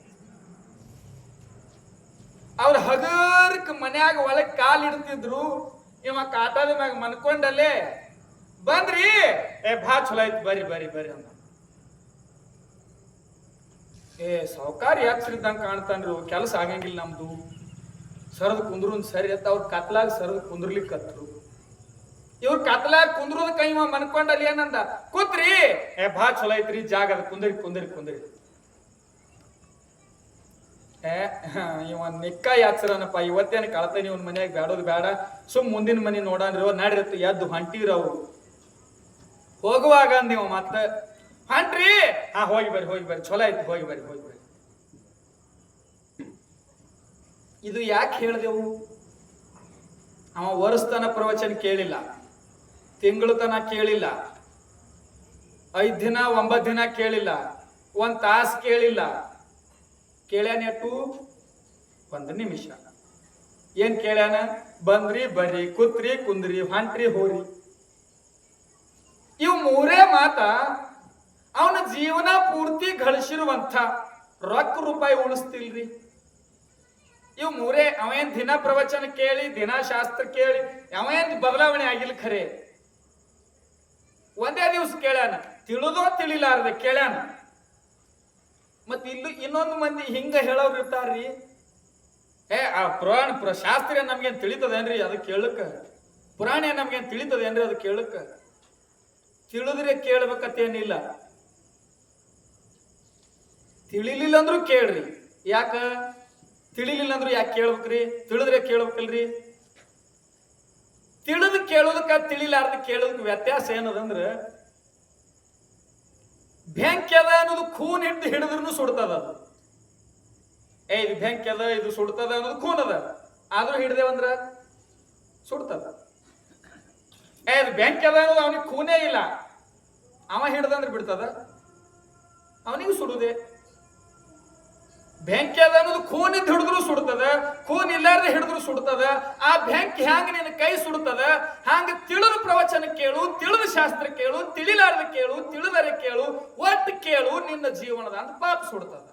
ಅವ್ರ ಹಗರ್ಕ್ ಮನ್ಯಾಗ ಒಳಗ್ ಕಾಲ್ ಇಡ್ತಿದ್ರು. ಇವ ಕಾಟದ ಮ್ಯಾಗ ಮನ್ಕೊಂಡಲ್ಲೇ ಬಂದ್ರಿ ಬಾ ಚಲೋ ಆಯ್ತು ಬರ್ರಿ ಬರ್ರಿ ಬರ್ರಿ ಅಂದ. ಸಾವುಕಾರಿ ಯಾಕ್ಸಿದ್ದಂಗ ಕಾಣ್ತಾನ್ರಿ, ಕೆಲಸ ಆಗಂಗಿಲ್ಲ ನಮ್ದು, ಸರದ್ ಕುಂದ್ರು ಸರಿ ಅಂತ ಅವ್ರ ಕತ್ಲಾಗ ಸರದ್ ಕುಂದ್ರಲಿಕ್ಕತ್ರು. ಇವ್ರ ಕತ್ಲಾಗ ಕುಂದ್ರದ ಕೈ ಇವ ಮನ್ಕೊಂಡಲ್ಲಿ ಏನಂದ, ಕೂತ್ರಿ ಬಾ ಚಲೋ ಐತ್ರಿ ಜಾಗ ಕುಂದ್ರಿ ಕುಂದ್ರಿ ಕುಂದ್ರಿ. ಇವ ನಿಕ್ಕ ಯಾಚರನಪ್ಪ, ಇವತ್ತೇನು ಕಳತಾನೆ ಇವನ್ ಮನ್ಯಾಗ ಬ್ಯಾಡೋದು ಬೇಡ, ಸುಮ್ ಮುಂದಿನ ಮನಿ ನೋಡಾನ್ರಿ ನಾಡಿರತ್ತು ಎದ್ದು ಹೊಂಟಿರ ಅವ್ರು. ಹೋಗುವಾಗ ಅಂದಿವ ಮತ್ತ ಹೊಂಟ್ರಿ ಹೋಗಿ ಬರ್ರಿ ಚಲೋ ಆಯ್ತು ಹೋಗಿ ಬರ್ರಿ ಹೋಗಿ ಬರ್ರಿ. ಇದು ಯಾಕೆ ಹೇಳ್ದೆವು? ಅವ ವರ್ಷತನ ಪ್ರವಚನ ಕೇಳಿಲ್ಲ, ತಿಂಗಳು ತನ ಕೇಳಿಲ್ಲ, 5 ದಿನ 9 ದಿನ ಕೇಳಿಲ್ಲ, 1 ತಾಸು ಕೇಳಿಲ್ಲ. ಕೇಳ್ಯಾನ ಎಟ್ಟು? 1 ನಿಮಿಷ. ಏನ್ ಕೇಳ್ಯಾನ? ಬಂದ್ರಿ ಬರ್ರಿ ಕೂತ್ರಿ ಕುಂದ್ರಿ ಹೊಂಟ್ರಿ ಹೋರಿ. ಇವ್ 3 ಮಾತ ಅವನ ಜೀವನ ಪೂರ್ತಿ ಗಳಿಸಿರುವಂಥ ರೊಕ್ಕ ರೂಪಾಯಿ ಉಳಿಸ್ತಿಲ್ರಿ. ಇವ್ 3. ಅವೇನ್ ದಿನ ಪ್ರವಚನ ಕೇಳಿ ದಿನ ಶಾಸ್ತ್ರ ಕೇಳಿ ಅವೇನ್ ಬದಲಾವಣೆ ಆಗಿಲ್ಲ. ಖರೆ ಒಂದೇ ದಿವ್ಸ ಕೇಳ್ಯಾನ, ತಿಳಿದೋ ತಿಳಿಲಾರ್ದೆ ಕೇಳ್ಯಾನ. ಮತ್ ಇಲ್ಲಿ ಇನ್ನೊಂದು ಮಂದಿ ಹಿಂಗ ಹೇಳೋರು ಇರ್ತಾರ್ರಿ, ಆ ಪುರಾಣ ಶಾಸ್ತ್ರ ನಮ್ಗೇನ್ ತಿಳಿತದೇನ್ರಿ ಅದು ಕೇಳಕ್ಕ? ಪುರಾಣ ನಮ್ಗೇನ್ ತಿಳಿತದೇನ್ರಿ ಅದು ಕೇಳಕ್ಕ? ತಿಳಿದ್ರೆ ಕೇಳ್ಬೇಕತ್ತೇನಿಲ್ಲ, ತಿಳಿಲಿಲ್ಲ ಅಂದ್ರೂ ಕೇಳ್ರಿ. ಯಾಕ ತಿಳಿಲಿಲ್ಲ ಅಂದ್ರೂ ಯಾಕೆ ಕೇಳ್ಬೇಕ್ರಿ? ತಿಳಿದ್ರೆ ಕೇಳ್ಬೇಕಲ್ರಿ. ತಿಳಿದು ಕೇಳೋದಕ್ಕ ತಿಳಿಲಾರ್ದ ಕೇಳೋದಕ್ಕೆ ವ್ಯತ್ಯಾಸ ಏನದಂದ್ರ, ಬೆಂಕಿ ಅದ ಅನ್ನೋದು ಖೂನ್ ಹಿಡಿದ್ರು ಸುಡ್ತದ. ಅದು ಇದು ಬೆಂಕಿ ಅದ ಇದು ಸುಡ್ತದ ಅನ್ನೋದು ಖೂನ್ ಅದ, ಆದ್ರೂ ಹಿಡ್ದೇವಂದ್ರ ಸುಡ್ತದ. ಇದು ಬೆಂಕಿ ಅದ ಅನ್ನೋದು ಅವನಿಗೆ ಖೂನೇ ಇಲ್ಲ, ಅವ ಹಿಡ್ದಂದ್ರೆ ಬಿಡ್ತದ, ಅವನಿಗೂ ಸುಡುದೆ. ಬೆಂಕಿ ಅದ ಅನ್ನೋದು ಖೂನಿಂದ ಹಿಡಿದ್ರು ಸುಡ್ತದ, ಖೂನ್ ಇಲ್ಲಾರ್ದೆ ಹಿಡಿದ್ರು ಸುಡ್ತದ. ಆ ಬೆಂಕಿ ಹ್ಯಾಂಗ ನಿನ್ನ ಕೈ ಸುಡ್ತದ, ಹಂಗ ತಿಳಿದು ಪ್ರವಚನ ಕೇಳು, ತಿಳಿದು ಶಾಸ್ತ್ರ ಕೇಳು, ತಿಳಿಲಾರ್ದ ಕೇಳು, ತಿಳಿದರೆ ಕೇಳು, ಒಟ್ಟು ಕೇಳು, ನಿನ್ನ ಜೀವನದ ಅಂತ ಪಾಪ ಸುಡ್ತದ.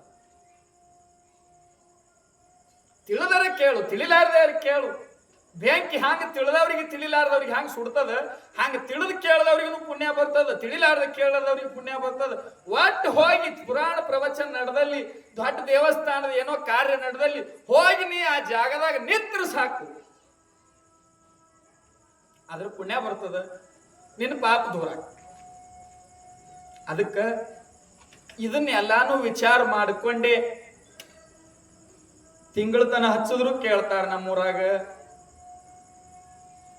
ತಿಳಿದರೆ ಕೇಳು, ತಿಳಿಲಾರ್ದೆ ಕೇಳು. ಬೆಂಕಿ ಹಂಗ ತಿಳಿದವ್ರಿಗೆ ತಿಳಿಲಾರ್ದವ್ರಿಗೆ ಹಂಗ ಸುಡ್ತದ, ಹಂಗ ತಿಳಿದು ಕೇಳದವ್ರಿಗೂ ಪುಣ್ಯ ಬರ್ತದ, ತಿಳಿಲಾರ್ದ ಕೇಳದವ್ರಿಗೆ ಪುಣ್ಯ ಬರ್ತದ. ಒಟ್ಟು ಹೋಗಿ ಪುರಾಣ ಪ್ರವಚನ ನಡೆದಲ್ಲಿ, ದೊಡ್ಡ ದೇವಸ್ಥಾನದ ಏನೋ ಕಾರ್ಯ ನಡೆದಲ್ಲಿ ಹೋಗಿ ನೀ ಆ ಜಾಗದಾಗ ನಿತ್ರ ಸಾಕು, ಅದ್ರ ಪುಣ್ಯ ಬರ್ತದ, ನಿನ್ನ ಪಾಪ ದೂರ. ಅದಕ್ಕ ಇದನ್ನೆಲ್ಲಾನು ವಿಚಾರ ಮಾಡಿಕೊಂಡೆ ತಿಂಗಳತನ ಹಚ್ಚಿದ್ರು ಕೇಳ್ತಾರ. ನಮ್ಮೂರಾಗ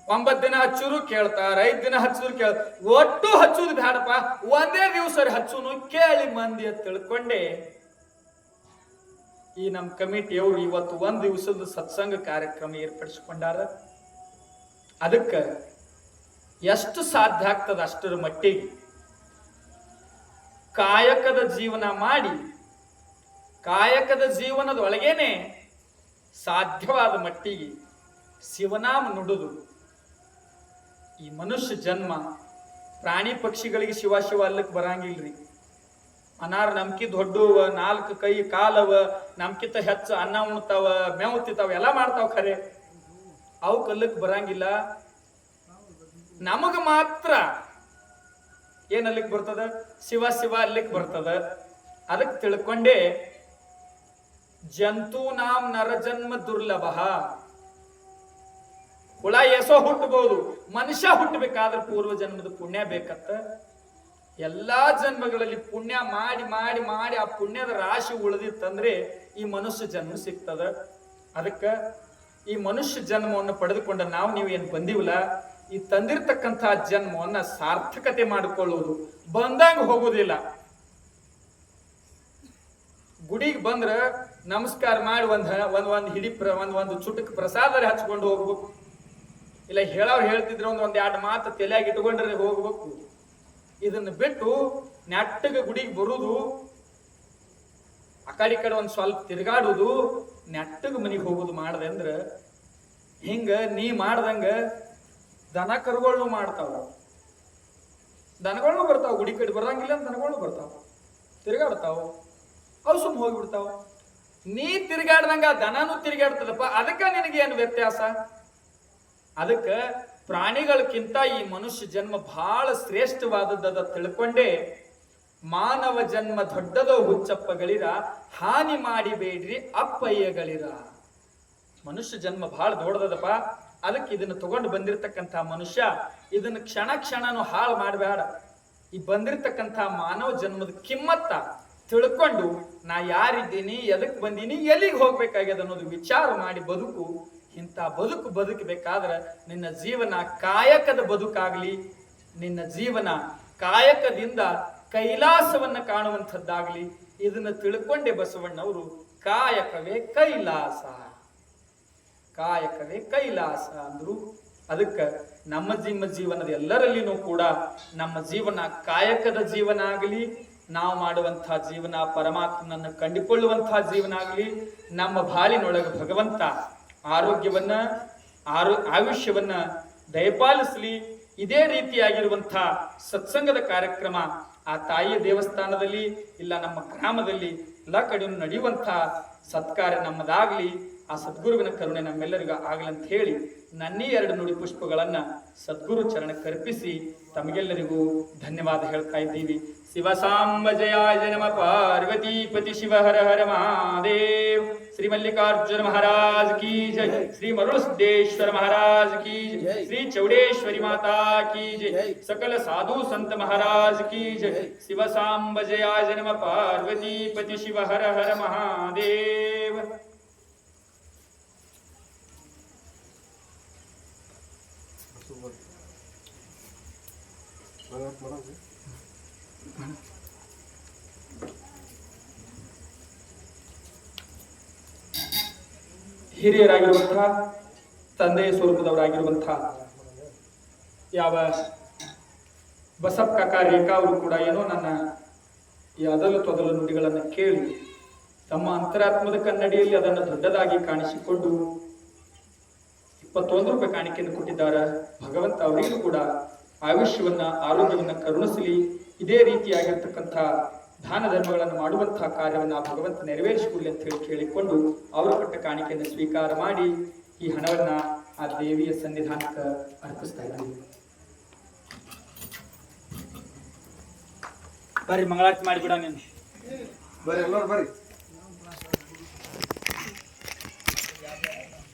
9 ದಿನ ಹಚ್ಚಿದ್ರು ಕೇಳ್ತಾರ, 5 ದಿನ ಹಚ್ಚಿದ್ರು ಒಟ್ಟು ಹಚ್ಚುದು ಬೇಡಪ್ಪ, ಒಂದೇ ದಿವಸ ಹಚ್ಚುನು ಕೇಳಿ ಮಂದಿ ಅಂತ ತಿಳ್ಕೊಂಡೆ ಈ ನಮ್ಮ ಕಮಿಟಿಯವರು ಇವತ್ತು 1 ದಿವಸದ ಸತ್ಸಂಗ ಕಾರ್ಯಕ್ರಮ ಏರ್ಪಡಿಸಿಕೊಂಡಾರ. ಅದಕ್ಕೆ ಎಷ್ಟು ಸಾಧ್ಯ ಆಗ್ತದ ಅಷ್ಟರ ಮಟ್ಟಿಗೆ ಕಾಯಕದ ಜೀವನ ಮಾಡಿ ಕಾಯಕದ ಜೀವನದೊಳಗೇನೆ ಸಾಧ್ಯವಾದ ಮಟ್ಟಿಗೆ ಶಿವನಾಮ ನುಡುದು ಈ ಮನುಷ್ಯ ಜನ್ಮ ಪ್ರಾಣಿ ಪಕ್ಷಿಗಳಿಗೆ ಶಿವ ಶಿವ ಅಲ್ಲಕ್ಕೆ ಬರಂಗಿಲ್ರಿ. ಅನಾರ ನಮ್ಕಿ ದೊಡ್ಡವ 4 ಕೈ ಕಾಲವ ನಮ್ಕಿಂತ ಹೆಚ್ಚು ಅನ್ನ ಉಣ್ತಾವ ಮೇವು ತಿಂತಾವ ಎಲ್ಲ ಮಾಡ್ತಾವ. ಖರೆ ಅವು ಕಲ್ಲಕ್ಕೆ ಬರಂಗಿಲ್ಲ. ನಮಗ ಮಾತ್ರ ಏನ್ ಅಲ್ಲಿಗೆ ಬರ್ತದ? ಶಿವ ಶಿವ ಅಲ್ಲಿಗೆ ಬರ್ತದ. ಅದಕ್ಕೆ ತಿಳ್ಕೊಂಡೆ ಜಂತು ನಾಂ ನರಜನ್ಮ ದುರ್ಲಭ. ಹುಳ ಎಸೋ ಹುಟ್ಟಬಹುದು, ಮನುಷ್ಯ ಹುಟ್ಟಬೇಕಾದ್ರೆ ಪೂರ್ವ ಜನ್ಮದ ಪುಣ್ಯ ಬೇಕತ್ತ. ಎಲ್ಲಾ ಜನ್ಮಗಳಲ್ಲಿ ಪುಣ್ಯ ಮಾಡಿ ಮಾಡಿ ಮಾಡಿ ಆ ಪುಣ್ಯದ ರಾಶಿ ಉಳಿದಿತ್ತಂದ್ರೆ ಈ ಮನುಷ್ಯ ಜನ್ಮ ಸಿಗ್ತದ. ಅದಕ್ಕ ಈ ಮನುಷ್ಯ ಜನ್ಮವನ್ನು ಪಡೆದುಕೊಂಡ ನೀವು ಏನ್ ಬಂದಿವಲ್ಲ, ಈ ತಂದಿರ್ತಕ್ಕಂಥ ಜನ್ಮವನ್ನ ಸಾರ್ಥಕತೆ ಮಾಡಿಕೊಳ್ಳುವುದು. ಬಂದಂಗ ಹೋಗುದಿಲ್ಲ. ಗುಡಿಗೆ ಬಂದ್ರ ನಮಸ್ಕಾರ ಮಾಡಿ ಒಂದ್ ಹಿಡಿ ಒಂದು ಚುಟಕ್ ಪ್ರಸಾದ ಹಚ್ಕೊಂಡು ಹೋಗ್ಬೇಕು. ಇಲ್ಲ ಹೇಳೋರು ಹೇಳ್ತಿದ್ರೆ ಒಂದ್ 2 ಮಾತು ತಲೆಯಾಗಿ ಇಟ್ಕೊಂಡ್ರೆ ಹೋಗ್ಬೇಕು. ಇದನ್ನ ಬಿಟ್ಟು ನೆಟ್ಟಗೆ ಗುಡಿಗೆ ಬರುದು, ಆ ಕಡೆ ಒಂದ್ ಸ್ವಲ್ಪ ತಿರ್ಗಾಡುದು, ನೆಟ್ಟಗೆ ಮನಿಗೆ ಹೋಗುದು ಮಾಡದೆ ಅಂದ್ರ ಹಿಂಗ ನೀ ಮಾಡ್ದಂಗ ದನ ಕರುಗಳು ಮಾಡ್ತಾವ. ದನಗಳು ಬರ್ತಾವ, ಗುಡಿ ಕಡೆ ಬರಂಗಿಲ್ಲ ಅಂತ ದನಗಳು ಬರ್ತಾವ, ತಿರ್ಗಾಡ್ತಾವ, ಅವು ಸುಮ್ ಹೋಗ್ಬಿಡ್ತಾವ. ನೀ ತಿರ್ಗಾಡ್ದಂಗ ದನನು ತಿರ್ಗಾಡ್ತದಪ್ಪ. ಅದಕ್ಕ ನಿನಗೆ ಏನು ವ್ಯತ್ಯಾಸ? ಅದಕ್ಕ ಪ್ರಾಣಿಗಳಕ್ಕಿಂತ ಈ ಮನುಷ್ಯ ಜನ್ಮ ಬಹಳ ಶ್ರೇಷ್ಠವಾದದ್ದದ ತಿಳ್ಕೊಂಡೆ ಮಾನವ ಜನ್ಮ ದೊಡ್ಡದೋ ಹುಚ್ಚಪ್ಪಗಳಿರ, ಹಾನಿ ಮಾಡಿಬೇಡ್ರಿ ಅಪ್ಪಯ್ಯಗಳಿರ. ಮನುಷ್ಯ ಜನ್ಮ ಬಹಳ ದೊಡ್ಡದಪ್ಪ. ಅದಕ್ಕೆ ಇದನ್ನ ತಗೊಂಡು ಬಂದಿರತಕ್ಕಂಥ ಮನುಷ್ಯ ಇದನ್ನ ಕ್ಷಣ ಕ್ಷಣನು ಹಾಳು ಮಾಡಬೇಡ. ಈ ಬಂದಿರತಕ್ಕಂಥ ಮಾನವ ಜನ್ಮದ ಕಿಮ್ಮತ್ತ ತಿಳ್ಕೊಂಡು ನಾ ಯಾರಿದ್ದೀನಿ, ಎದಕ್ ಬಂದೀನಿ, ಎಲ್ಲಿಗೆ ಹೋಗ್ಬೇಕಾಗ್ಯದ ಅನ್ನೋದು ವಿಚಾರ ಮಾಡಿ ಬದುಕು. ಇಂಥ ಬದುಕು ಬದುಕಬೇಕಾದ್ರೆ ನಿನ್ನ ಜೀವನ ಕಾಯಕದ ಬದುಕಾಗ್ಲಿ, ನಿನ್ನ ಜೀವನ ಕಾಯಕದಿಂದ ಕೈಲಾಸವನ್ನ ಕಾಣುವಂಥದ್ದಾಗ್ಲಿ. ಇದನ್ನ ತಿಳ್ಕೊಂಡೆ ಬಸವಣ್ಣವರು ಕಾಯಕವೇ ಕೈಲಾಸ, ಕಾಯಕವೇ ಕೈಲಾಸ ಅಂದ್ರು. ಅದಕ್ಕೆ ನಮ್ಮ ಜೀವನದ ಎಲ್ಲರಲ್ಲಿನೂ ಕೂಡ ನಮ್ಮ ಜೀವನ ಕಾಯಕದ ಜೀವನ ಆಗಲಿ, ನಾವು ಮಾಡುವಂತಹ ಜೀವನ ಪರಮಾತ್ಮನನ್ನು ಕಂಡುಕೊಳ್ಳುವಂತಹ ಜೀವನ ಆಗಲಿ, ನಮ್ಮ ಬಾಳಿನೊಳಗೆ ಭಗವಂತ ಆರೋಗ್ಯವನ್ನ ಆಯುಷ್ಯವನ್ನ ದಯಪಾಲಿಸಲಿ. ಇದೇ ರೀತಿಯಾಗಿರುವಂತಹ ಸತ್ಸಂಗದ ಕಾರ್ಯಕ್ರಮ ಆ ತಾಯಿಯ ದೇವಸ್ಥಾನದಲ್ಲಿ ಇಲ್ಲ ನಮ್ಮ ಗ್ರಾಮದಲ್ಲಿ ಎಲ್ಲ ಕಡೆ ನಡೆಯುವಂತಹ ಸತ್ಕಾರ್ಯ ನಮ್ಮದಾಗ್ಲಿ. ಆ ಸದ್ಗುರುವಿನ ಕರುಣೆ ನಮ್ಮೆಲ್ಲರಿಗೂ ಆಗಲಂತ ಹೇಳಿ ನನ್ನೇ 2 ನುಡಿ ಪುಷ್ಪಗಳನ್ನ ಸದ್ಗುರು ಚರಣಕ್ಕರ್ಪಿಸಿ ತಮಗೆಲ್ಲರಿಗೂ ಧನ್ಯವಾದ ಹೇಳ್ತಾ ಇದ್ದೀವಿ. ಶಿವ ಸಾಂಬ ಜಯಾಯ ನಮ ಪಾರ್ವತಿ ಪತಿ ಶಿವ ಹರ ಹರ ಮಹಾದೇವ್. ಶ್ರೀ ಮಲ್ಲಿಕಾರ್ಜುನ ಮಹಾರಾಜ್ ಕಿ ಜೈ, ಶ್ರೀ ಮರುಳ ಸಿದ್ದೇಶ್ವರ ಮಹಾರಾಜ್ ಕಿ ಜೈ, ಶ್ರೀ ಚೌಡೇಶ್ವರಿ ಮಾತಾ ಕಿ ಜೈ, ಸಕಲ ಸಾಧು ಸಂತ ಮಹಾರಾಜ್ ಕಿ ಜೈ. ಶಿವ ಸಾಂಬ ಜಯಾಯ ನಮ ಪಾರ್ವತಿ ಪತಿ ಶಿವ ಹರ ಹರ ಮಹಾದೇವ್. ಹಿರಿಯರಾಗಿರುವಂತಹ ತಂದೆಯ ಸ್ವರೂಪದವರಾಗಿರುವಂತಹ ಯಾವ ಬಸಪ್ಪ ಕಾಕ ರೇಖಾ ಅವರು ಕೂಡ ಏನೋ ನನ್ನ ಈ ಅದಲು ತೊದಲು ನುಡಿಗಳನ್ನು ಕೇಳಿ ತಮ್ಮ ಅಂತರಾತ್ಮದ ಕನ್ನಡಿಯಲ್ಲಿ ಅದನ್ನು ದೊಡ್ಡದಾಗಿ ಕಾಣಿಸಿಕೊಂಡು 21 ರೂಪಾಯಿ ಕಾಣಿಕೆಯನ್ನು ಕೊಟ್ಟಿದ್ದಾರೆ. ಭಗವಂತ ಅವರಿಗೂ ಕೂಡ ಆಯುಷ್ಯವನ್ನ ಆರೋಗ್ಯವನ್ನ ಕರುಣಿಸಲಿ. ಇದೇ ರೀತಿಯಾಗಿರ್ತಕ್ಕಂಥ ದಾನ ಧರ್ಮಗಳನ್ನು ಮಾಡುವಂತಹ ಕಾರ್ಯವನ್ನು ಆ ಭಗವಂತ ನೆರವೇರಿಸಿಕೊಳ್ಳಿ ಅಂತ ಹೇಳಿ ಕೇಳಿಕೊಂಡು ಅವರು ಕೊಟ್ಟ ಕಾಣಿಕೆಯನ್ನು ಸ್ವೀಕಾರ ಮಾಡಿ ಈ ಹಣವನ್ನ ಆ ದೇವಿಯ ಸನ್ನಿಧಾನಕ್ಕೆ ಅರ್ಪಿಸ್ತಾ ಇದ್ದೀವಿ. ಬರ್ರಿ ಮಂಗಳಾರತಿ ಮಾಡಿಬಿಡ ನೀನು. ಬರ್ರಿ ಎಲ್ಲರೂ ಬರ್ರಿ.